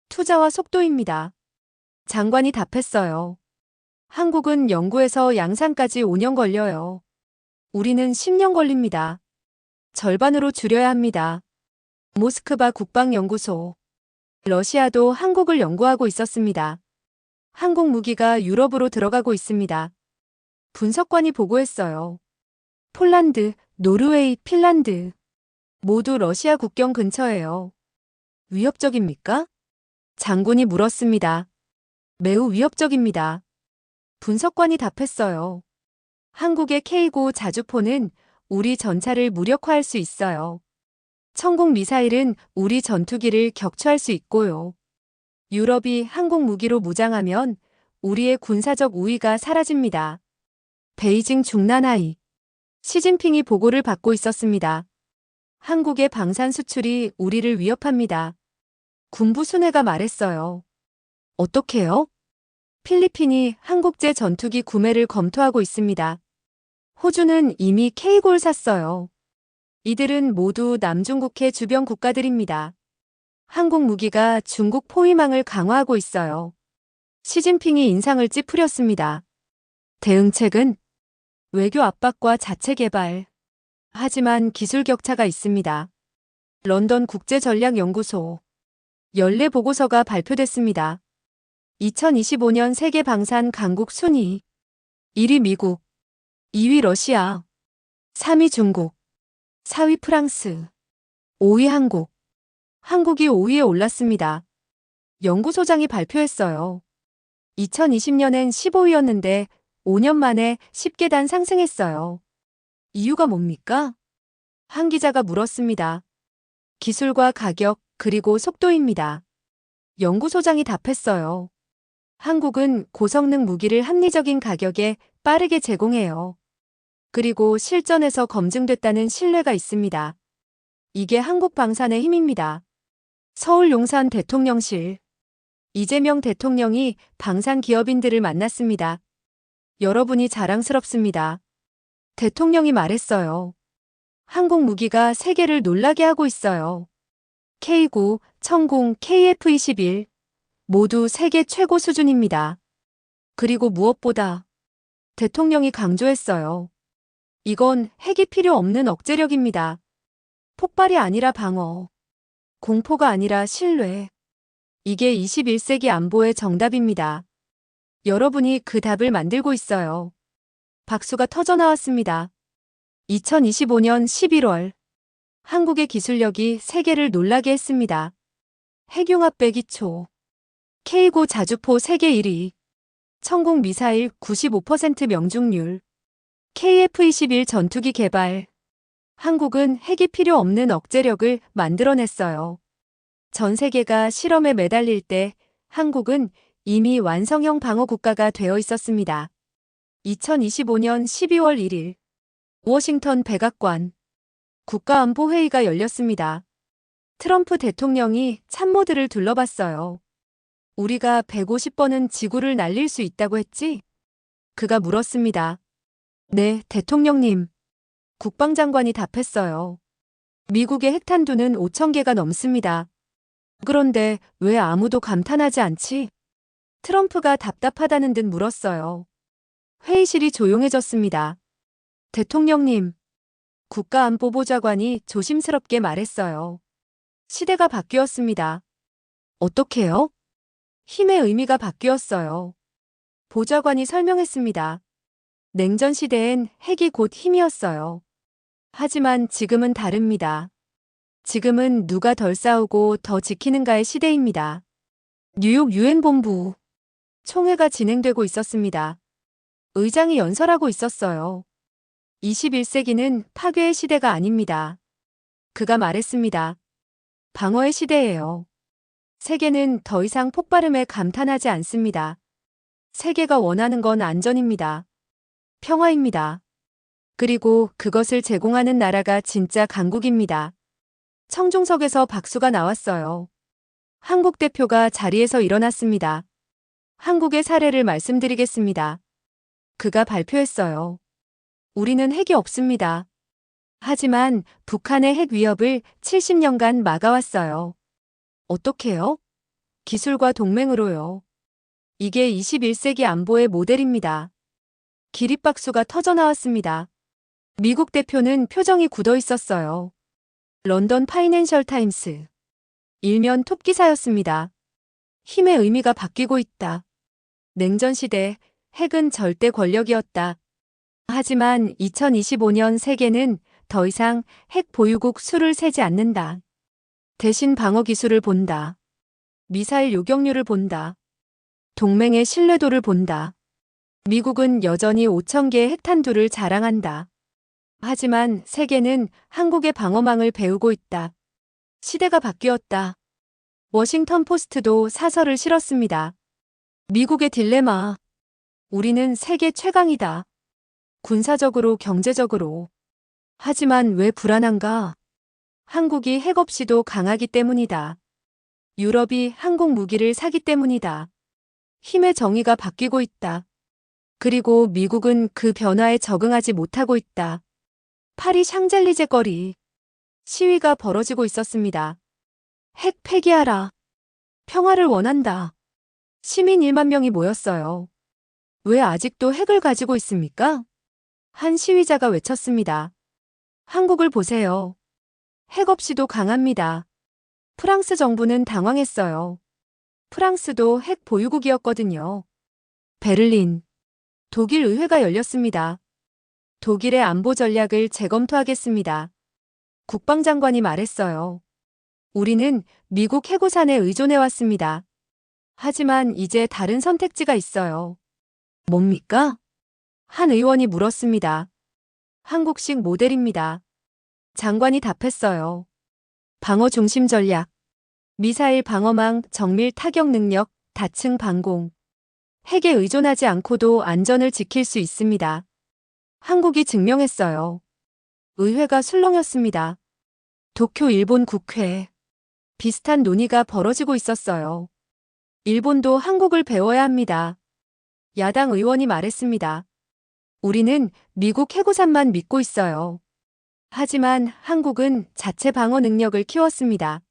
S2: 투자와 속도입니다. 장관이 답했어요. 한국은 연구에서 양산까지 5년 걸려요. 우리는 10년 걸립니다. 절반으로 줄여야 합니다. 모스크바 국방연구소. 러시아도 한국을 연구하고 있었습니다. 한국 무기가 유럽으로 들어가고 있습니다. 분석관이 보고했어요. 폴란드, 노르웨이, 핀란드. 모두 러시아 국경 근처예요. 위협적입니까? 장군이 물었습니다. 매우 위협적입니다. 분석관이 답했어요. 한국의 K9 자주포는 우리 전차를 무력화할 수 있어요. 천공 미사일은 우리 전투기를 격추할 수 있고요. 유럽이 한국 무기로 무장하면 우리의 군사적 우위가 사라집니다. 베이징 중난하이. 시진핑이 보고를 받고 있었습니다. 한국의 방산 수출이 우리를 위협합니다. 군부 수뇌가 말했어요. 어떻게요? 필리핀이 한국제 전투기 구매를 검토하고 있습니다. 호주는 이미 K9를 샀어요. 이들은 모두 남중국해 주변 국가들입니다. 한국 무기가 중국 포위망을 강화하고 있어요. 시진핑이 인상을 찌푸렸습니다. 대응책은 외교 압박과 자체 개발. 하지만 기술 격차가 있습니다. 런던 국제전략연구소 연례 보고서가 발표됐습니다. 2025년 세계 방산 강국 순위 1위 미국, 2위 러시아, 3위 중국, 4위 프랑스, 5위 한국. 한국이 5위에 올랐습니다. 연구소장이 발표했어요. 2020년엔 15위였는데 5년 만에 10계단 상승했어요. 이유가 뭡니까? 한 기자가 물었습니다. 기술과 가격, 그리고 속도입니다. 연구소장이 답했어요. 한국은 고성능 무기를 합리적인 가격에 빠르게 제공해요. 그리고 실전에서 검증됐다는 신뢰가 있습니다. 이게 한국 방산의 힘입니다. 서울 용산 대통령실. 이재명 대통령이 방산 기업인들을 만났습니다. 여러분이 자랑스럽습니다. 대통령이 말했어요. 한국 무기가 세계를 놀라게 하고 있어요. K9, 천공, KF-21 모두 세계 최고 수준입니다. 그리고 무엇보다 대통령이 강조했어요. 이건 핵이 필요 없는 억제력입니다. 폭발이 아니라 방어. 공포가 아니라 신뢰. 이게 21세기 안보의 정답입니다. 여러분이 그 답을 만들고 있어요. 박수가 터져나왔습니다. 2025년 11월 한국의 기술력이 세계를 놀라게 했습니다. 핵융합 배기초, K9 자주포 세계 1위, 천공 미사일 95% 명중률, KF-21 전투기 개발. 한국은 핵이 필요 없는 억제력을 만들어냈어요. 전 세계가 실험에 매달릴 때 한국은 이미 완성형 방어 국가가 되어 있었습니다. 2025년 12월 1일 워싱턴 백악관 국가안보회의가 열렸습니다. 트럼프 대통령이 참모들을 둘러봤어요. 우리가 150번은 지구를 날릴 수 있다고 했지? 그가 물었습니다. 네, 대통령님. 국방장관이 답했어요. 미국의 핵탄두는 5,000개가 넘습니다. 그런데 왜 아무도 감탄하지 않지? 트럼프가 답답하다는 듯 물었어요. 회의실이 조용해졌습니다. 대통령님. 국가안보보좌관이 조심스럽게 말했어요. 시대가 바뀌었습니다. 어떻게요? 힘의 의미가 바뀌었어요. 보좌관이 설명했습니다. 냉전 시대엔 핵이 곧 힘이었어요. 하지만 지금은 다릅니다. 지금은 누가 덜 싸우고 더 지키는가의 시대입니다. 뉴욕 유엔본부. 총회가 진행되고 있었습니다. 의장이 연설하고 있었어요. 21세기는 파괴의 시대가 아닙니다. 그가 말했습니다. 방어의 시대예요. 세계는 더 이상 폭발음에 감탄하지 않습니다. 세계가 원하는 건 안전입니다. 평화입니다. 그리고 그것을 제공하는 나라가 진짜 강국입니다. 청중석에서 박수가 나왔어요. 한국 대표가 자리에서 일어났습니다. 한국의 사례를 말씀드리겠습니다. 그가 발표했어요. 우리는 핵이 없습니다. 하지만 북한의 핵 위협을 70년간 막아왔어요. 어떻게요? 기술과 동맹으로요. 이게 21세기 안보의 모델입니다. 기립박수가 터져나왔습니다. 미국 대표는 표정이 굳어 있었어요. 런던 파이낸셜 타임스. 일면 톱 기사였습니다. 힘의 의미가 바뀌고 있다. 냉전 시대, 핵은 절대 권력이었다. 하지만 2025년 세계는 더 이상 핵 보유국 수를 세지 않는다. 대신 방어 기술을 본다. 미사일 요격률을 본다. 동맹의 신뢰도를 본다. 미국은 여전히 5,000개의 핵탄두를 자랑한다. 하지만 세계는 한국의 방어망을 배우고 있다. 시대가 바뀌었다. 워싱턴 포스트도 사설을 실었습니다. 미국의 딜레마. 우리는 세계 최강이다. 군사적으로, 경제적으로. 하지만 왜 불안한가? 한국이 핵 없이도 강하기 때문이다. 유럽이 한국 무기를 사기 때문이다. 힘의 정의가 바뀌고 있다. 그리고 미국은 그 변화에 적응하지 못하고 있다. 파리 샹젤리제 거리. 시위가 벌어지고 있었습니다. 핵 폐기하라. 평화를 원한다. 시민 1만 명이 모였어요. 왜 아직도 핵을 가지고 있습니까? 한 시위자가 외쳤습니다. 한국을 보세요. 핵 없이도 강합니다. 프랑스 정부는 당황했어요. 프랑스도 핵 보유국이었거든요. 베를린. 독일 의회가 열렸습니다. 독일의 안보 전략을 재검토하겠습니다. 국방장관이 말했어요. 우리는 미국 해고산에 의존해왔습니다. 하지만 이제 다른 선택지가 있어요. 뭡니까? 한 의원이 물었습니다. 한국식 모델입니다. 장관이 답했어요. 방어 중심 전략. 미사일 방어망, 정밀 타격 능력, 다층 방공. 핵에 의존하지 않고도 안전을 지킬 수 있습니다. 한국이 증명했어요. 의회가 술렁였습니다. 도쿄 일본 국회. 비슷한 논의가 벌어지고 있었어요. 일본도 한국을 배워야 합니다. 야당 의원이 말했습니다. 우리는 미국 해고산만 믿고 있어요. 하지만 한국은 자체 방어 능력을 키웠습니다.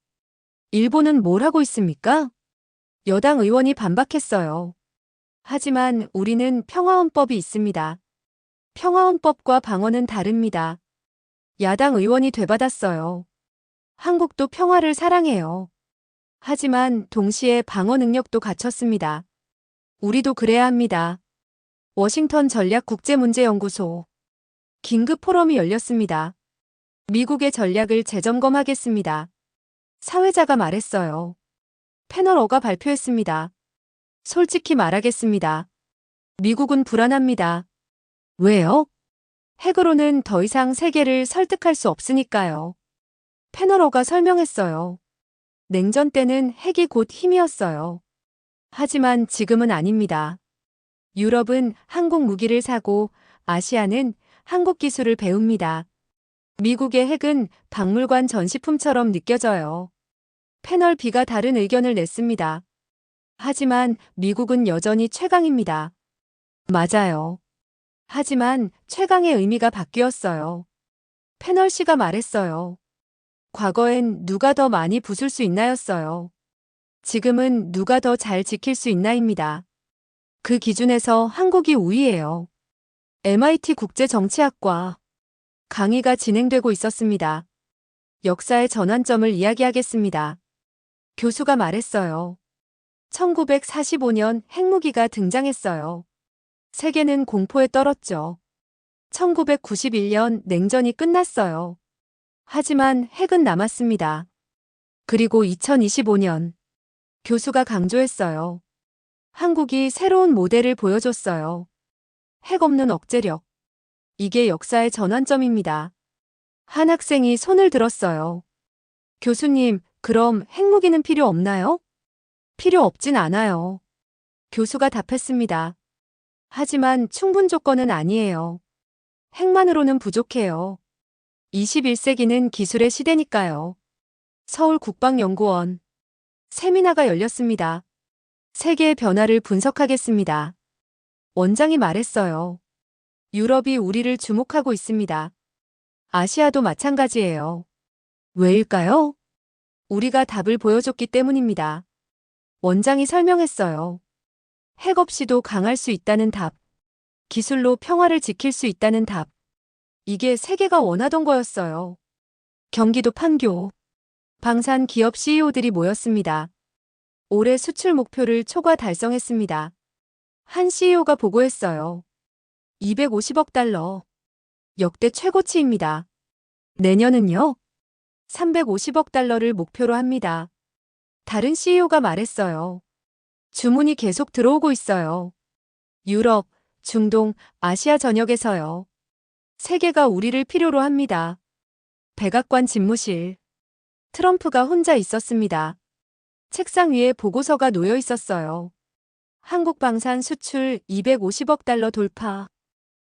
S2: 일본은 뭘 하고 있습니까? 여당 의원이 반박했어요. 하지만 우리는 평화헌법이 있습니다. 평화헌법과 방어는 다릅니다. 야당 의원이 되받았어요. 한국도 평화를 사랑해요. 하지만 동시에 방어 능력도 갖췄습니다. 우리도 그래야 합니다. 워싱턴 전략국제문제연구소. 긴급 포럼이 열렸습니다. 미국의 전략을 재점검하겠습니다. 사회자가 말했어요. 패널5가 발표했습니다. 솔직히 말하겠습니다. 미국은 불안합니다. 왜요? 핵으로는 더 이상 세계를 설득할 수 없으니까요. 패널5가 설명했어요. 냉전 때는 핵이 곧 힘이었어요. 하지만 지금은 아닙니다. 유럽은 한국 무기를 사고 아시아는 한국 기술을 배웁니다. 미국의 핵은 박물관 전시품처럼 느껴져요. 패널 B가 다른 의견을 냈습니다. 하지만 미국은 여전히 최강입니다. 맞아요. 하지만 최강의 의미가 바뀌었어요. 패널 C가 말했어요. 과거엔 누가 더 많이 부술 수 있나였어요. 지금은 누가 더 잘 지킬 수 있나입니다. 그 기준에서 한국이 우위예요. MIT 국제정치학과 강의가 진행되고 있었습니다. 역사의 전환점을 이야기하겠습니다. 교수가 말했어요. 1945년 핵무기가 등장했어요. 세계는 공포에 떨었죠. 1991년 냉전이 끝났어요. 하지만 핵은 남았습니다. 그리고 2025년 교수가 강조했어요. 한국이 새로운 모델을 보여줬어요. 핵 없는 억제력. 이게 역사의 전환점입니다. 한 학생이 손을 들었어요. 교수님, 그럼 핵무기는 필요 없나요? 필요 없진 않아요. 교수가 답했습니다. 하지만 충분 조건은 아니에요. 핵만으로는 부족해요. 21세기는 기술의 시대니까요. 서울국방연구원 세미나가 열렸습니다. 세계의 변화를 분석하겠습니다. 원장이 말했어요. 유럽이 우리를 주목하고 있습니다. 아시아도 마찬가지예요. 왜일까요? 우리가 답을 보여줬기 때문입니다. 원장이 설명했어요. 핵 없이도 강할 수 있다는 답. 기술로 평화를 지킬 수 있다는 답. 이게 세계가 원하던 거였어요. 경기도 판교. 방산 기업 CEO들이 모였습니다. 올해 수출 목표를 초과 달성했습니다. 한 CEO가 보고했어요. 250억 달러. 역대 최고치입니다. 내년은요? 350억 달러를 목표로 합니다. 다른 CEO가 말했어요. 주문이 계속 들어오고 있어요. 유럽, 중동, 아시아 전역에서요. 세계가 우리를 필요로 합니다. 백악관 집무실. 트럼프가 혼자 있었습니다. 책상 위에 보고서가 놓여 있었어요. 한국 방산 수출 250억 달러 돌파.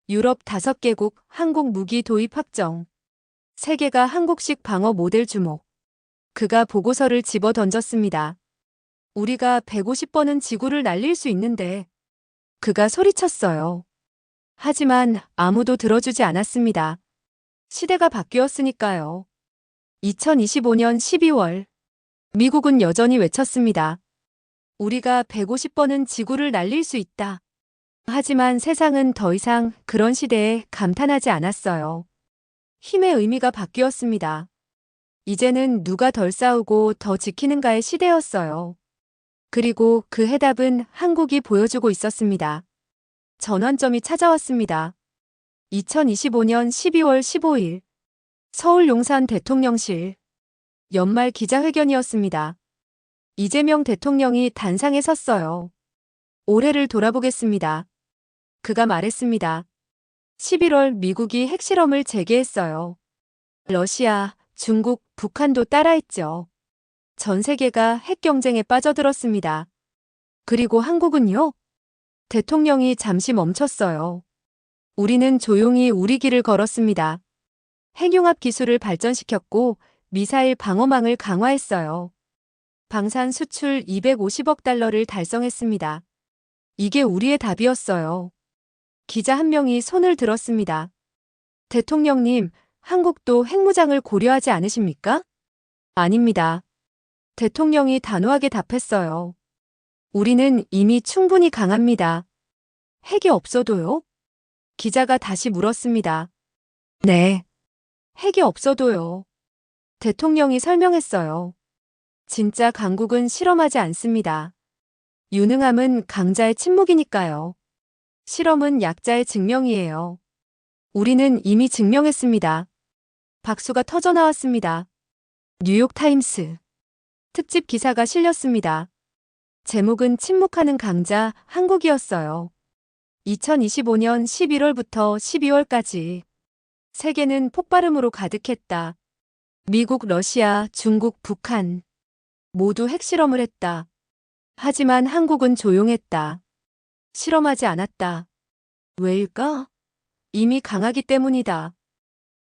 S2: 유럽 5개국 한국 무기 도입 확정. 세계가 한국식 방어 모델 주목. 그가 보고서를 집어 던졌습니다. 우리가 150번은 지구를 날릴 수 있는데. 그가 소리쳤어요. 하지만 아무도 들어주지 않았습니다. 시대가 바뀌었으니까요. 2025년 12월. 미국은 여전히 외쳤습니다. 우리가 150번은 지구를 날릴 수 있다. 하지만 세상은 더 이상 그런 시대에 감탄하지 않았어요. 힘의 의미가 바뀌었습니다. 이제는 누가 덜 싸우고 더 지키는가의 시대였어요. 그리고 그 해답은 한국이 보여주고 있었습니다. 전환점이 찾아왔습니다. 2025년 12월 15일. 서울 용산 대통령실. 연말 기자회견이었습니다. 이재명 대통령이 단상에 섰어요. 올해를 돌아보겠습니다. 그가 말했습니다. 11월 미국이 핵실험을 재개했어요. 러시아, 중국, 북한도 따라했죠. 전 세계가 핵 경쟁에 빠져들었습니다. 그리고 한국은요? 대통령이 잠시 멈췄어요. 우리는 조용히 우리 길을 걸었습니다. 핵융합 기술을 발전시켰고 미사일 방어망을 강화했어요. 방산 수출 250억 달러를 달성했습니다. 이게 우리의 답이었어요. 기자 한 명이 손을 들었습니다. 대통령님, 한국도 핵무장을 고려하지 않으십니까? 아닙니다. 대통령이 단호하게 답했어요. 우리는 이미 충분히 강합니다. 핵이 없어도요? 기자가 다시 물었습니다. 네. 핵이 없어도요. 대통령이 설명했어요. 진짜 강국은 실험하지 않습니다. 유능함은 강자의 침묵이니까요. 실험은 약자의 증명이에요. 우리는 이미 증명했습니다. 박수가 터져 나왔습니다. 뉴욕타임스. 특집 기사가 실렸습니다. 제목은 침묵하는 강자 한국이었어요. 2025년 11월부터 12월까지 세계는 폭발음으로 가득했다. 미국, 러시아, 중국, 북한 모두 핵실험을 했다. 하지만 한국은 조용했다. 실험하지 않았다. 왜일까? 이미 강하기 때문이다.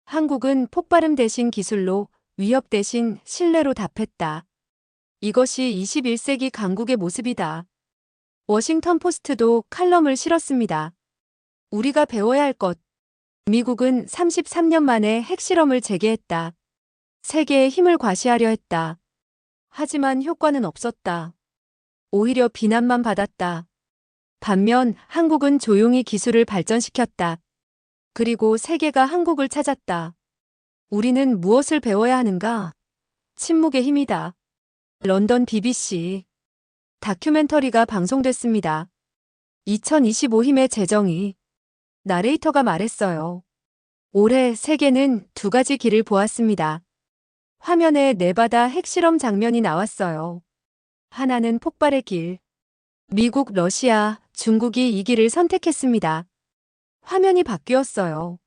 S2: 한국은 폭발음 대신 기술로, 위협 대신 신뢰로 답했다. 이것이 21세기 강국의 모습이다. 워싱턴 포스트도 칼럼을 실었습니다. 우리가 배워야 할 것. 미국은 33년 만에 핵실험을 재개했다. 세계의 힘을 과시하려 했다. 하지만 효과는 없었다. 오히려 비난만 받았다. 반면 한국은 조용히 기술을 발전시켰다. 그리고 세계가 한국을 찾았다. 우리는 무엇을 배워야 하는가? 침묵의 힘이다. 런던 BBC. 다큐멘터리가 방송됐습니다. 2025 힘의 재정의. 나레이터가 말했어요. 올해 세계는 두 가지 길을 보았습니다. 화면에 네바다 핵실험 장면이 나왔어요. 하나는 폭발의 길. 미국, 러시아, 중국이 이 길을 선택했습니다. 화면이 바뀌었어요.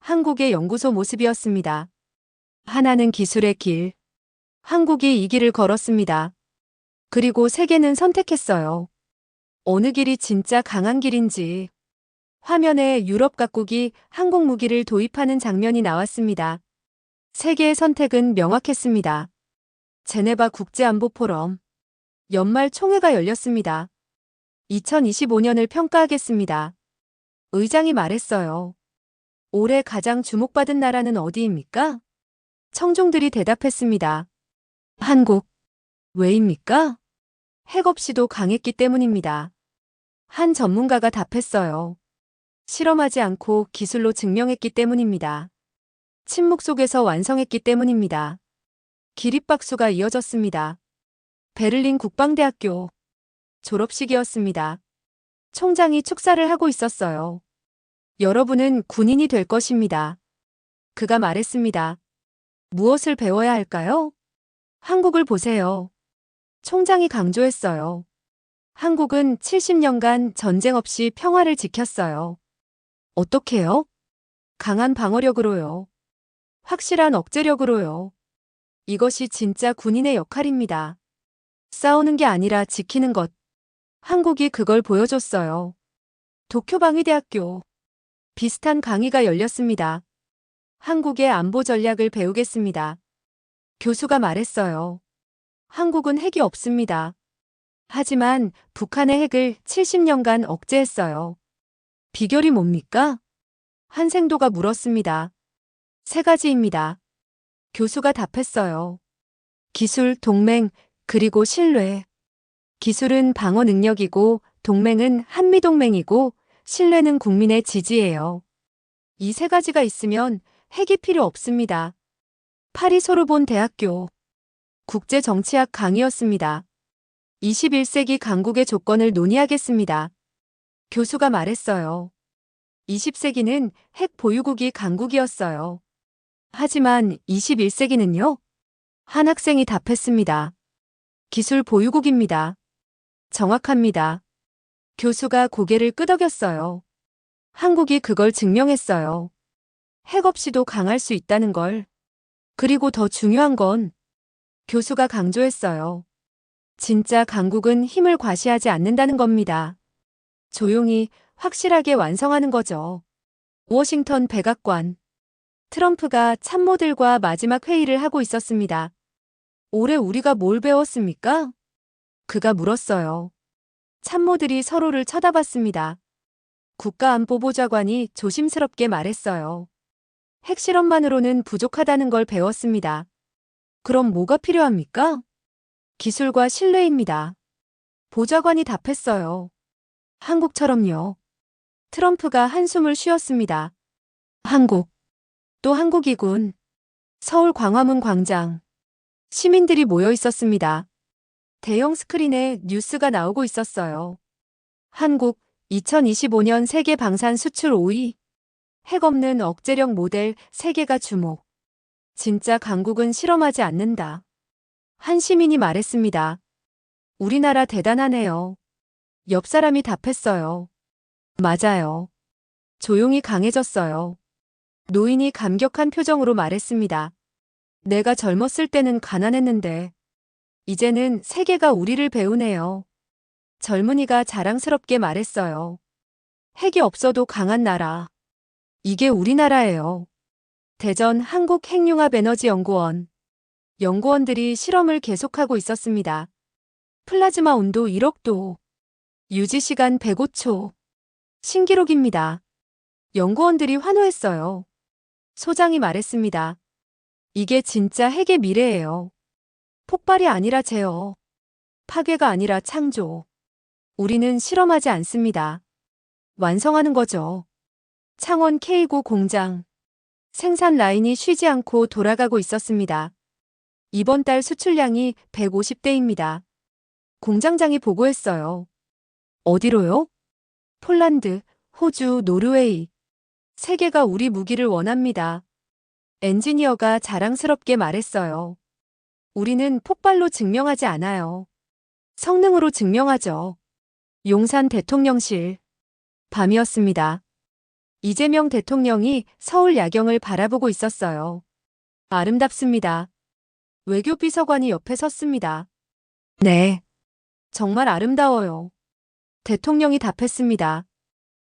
S2: 한국의 연구소 모습이었습니다. 하나는 기술의 길. 한국이 이 길을 걸었습니다. 그리고 세계는 선택했어요. 어느 길이 진짜 강한 길인지. 화면에 유럽 각국이 한국 무기를 도입하는 장면이 나왔습니다. 세계의 선택은 명확했습니다. 제네바 국제안보 포럼. 연말 총회가 열렸습니다. 2025년을 평가하겠습니다. 의장이 말했어요. 올해 가장 주목받은 나라는 어디입니까? 청중들이 대답했습니다. 한국. 왜입니까? 핵 없이도 강했기 때문입니다. 한 전문가가 답했어요. 실험하지 않고 기술로 증명했기 때문입니다. 침묵 속에서 완성했기 때문입니다. 기립박수가 이어졌습니다. 베를린 국방대학교 졸업식이었습니다. 총장이 축사를 하고 있었어요. 여러분은 군인이 될 것입니다. 그가 말했습니다. 무엇을 배워야 할까요? 한국을 보세요. 총장이 강조했어요. 한국은 70년간 전쟁 없이 평화를 지켰어요. 어떻게요? 강한 방어력으로요. 확실한 억제력으로요. 이것이 진짜 군인의 역할입니다. 싸우는 게 아니라 지키는 것. 한국이 그걸 보여줬어요. 도쿄방위대학교. 비슷한 강의가 열렸습니다. 한국의 안보 전략을 배우겠습니다. 교수가 말했어요. 한국은 핵이 없습니다. 하지만 북한의 핵을 70년간 억제했어요. 비결이 뭡니까? 한생도가 물었습니다. 세 가지입니다. 교수가 답했어요. 기술, 동맹, 그리고 신뢰. 기술은 방어 능력이고, 동맹은 한미동맹이고, 신뢰는 국민의 지지예요. 이 세 가지가 있으면 핵이 필요 없습니다. 파리 소르본 대학교 국제정치학 강의였습니다. 21세기 강국의 조건을 논의하겠습니다. 교수가 말했어요. 20세기는 핵 보유국이 강국이었어요. 하지만 21세기는요? 한 학생이 답했습니다. 기술 보유국입니다. 정확합니다. 교수가 고개를 끄덕였어요. 한국이 그걸 증명했어요. 핵 없이도 강할 수 있다는 걸. 그리고 더 중요한 건 교수가 강조했어요. 진짜 강국은 힘을 과시하지 않는다는 겁니다. 조용히 확실하게 완성하는 거죠. 워싱턴 백악관. 트럼프가 참모들과 마지막 회의를 하고 있었습니다. 올해 우리가 뭘 배웠습니까? 그가 물었어요. 참모들이 서로를 쳐다봤습니다. 국가안보보좌관이 조심스럽게 말했어요. 핵실험만으로는 부족하다는 걸 배웠습니다. 그럼 뭐가 필요합니까? 기술과 신뢰입니다. 보좌관이 답했어요. 한국처럼요. 트럼프가 한숨을 쉬었습니다. 한국. 또 한국이군. 서울 광화문 광장. 시민들이 모여 있었습니다. 대형 스크린에 뉴스가 나오고 있었어요. 한국 2025년 세계 방산 수출 5위. 핵 없는 억제력 모델 세계가 주목. 진짜 강국은 실험하지 않는다. 한 시민이 말했습니다. 우리나라 대단하네요. 옆 사람이 답했어요. 맞아요. 조용히 강해졌어요. 노인이 감격한 표정으로 말했습니다. 내가 젊었을 때는 가난했는데 이제는 세계가 우리를 배우네요. 젊은이가 자랑스럽게 말했어요. 핵이 없어도 강한 나라. 이게 우리나라예요. 대전 한국핵융합에너지연구원. 연구원들이 실험을 계속하고 있었습니다. 플라즈마 온도 1억 도. 유지시간 105초. 신기록입니다. 연구원들이 환호했어요. 소장이 말했습니다. 이게 진짜 핵의 미래예요. 폭발이 아니라 제어. 파괴가 아니라 창조. 우리는 실험하지 않습니다. 완성하는 거죠. 창원 K9 공장. 생산 라인이 쉬지 않고 돌아가고 있었습니다. 이번 달 수출량이 150대입니다. 공장장이 보고했어요. 어디로요? 폴란드, 호주, 노르웨이. 세계가 우리 무기를 원합니다. 엔지니어가 자랑스럽게 말했어요. 우리는 폭발로 증명하지 않아요. 성능으로 증명하죠. 용산 대통령실. 밤이었습니다. 이재명 대통령이 서울 야경을 바라보고 있었어요. 아름답습니다. 외교비서관이 옆에 섰습니다. 네. 정말 아름다워요. 대통령이 답했습니다.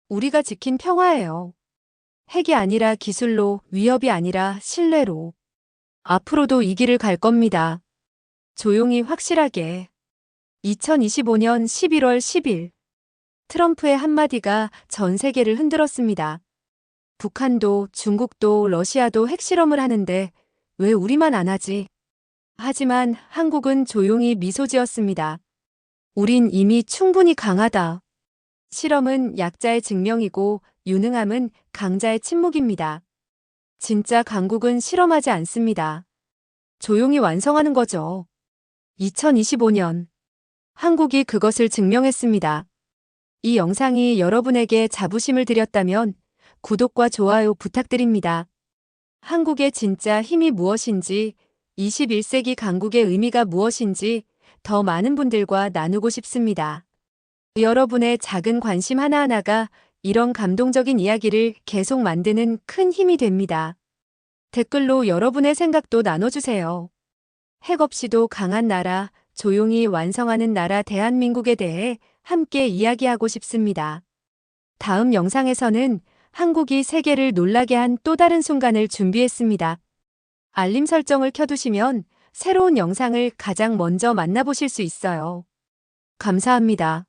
S2: 우리가 지킨 평화예요. 핵이 아니라 기술로, 위협이 아니라 신뢰로. 앞으로도 이 길을 갈 겁니다. 조용히 확실하게. 2025년 11월 10일, 트럼프의 한마디가 전 세계를 흔들었습니다. 북한도 중국도 러시아도 핵실험을 하는데 왜 우리만 안 하지? 하지만 한국은 조용히 미소 지었습니다. 우린 이미 충분히 강하다. 실험은 약자의 증명이고 유능함은 강자의 침묵입니다. 진짜 강국은 실험하지 않습니다. 조용히 완성하는 거죠. 2025년, 한국이 그것을 증명했습니다. 이 영상이 여러분에게 자부심을 드렸다면 구독과 좋아요 부탁드립니다. 한국의 진짜 힘이 무엇인지, 21세기 강국의 의미가 무엇인지 더 많은 분들과 나누고 싶습니다. 여러분의 작은 관심 하나하나가 이런 감동적인 이야기를 계속 만드는 큰 힘이 됩니다. 댓글로 여러분의 생각도 나눠주세요. 핵 없이도 강한 나라, 조용히 완성하는 나라 대한민국에 대해 함께 이야기하고 싶습니다. 다음 영상에서는 한국이 세계를 놀라게 한 또 다른 순간을 준비했습니다. 알림 설정을 켜두시면 새로운 영상을 가장 먼저 만나보실 수 있어요. 감사합니다.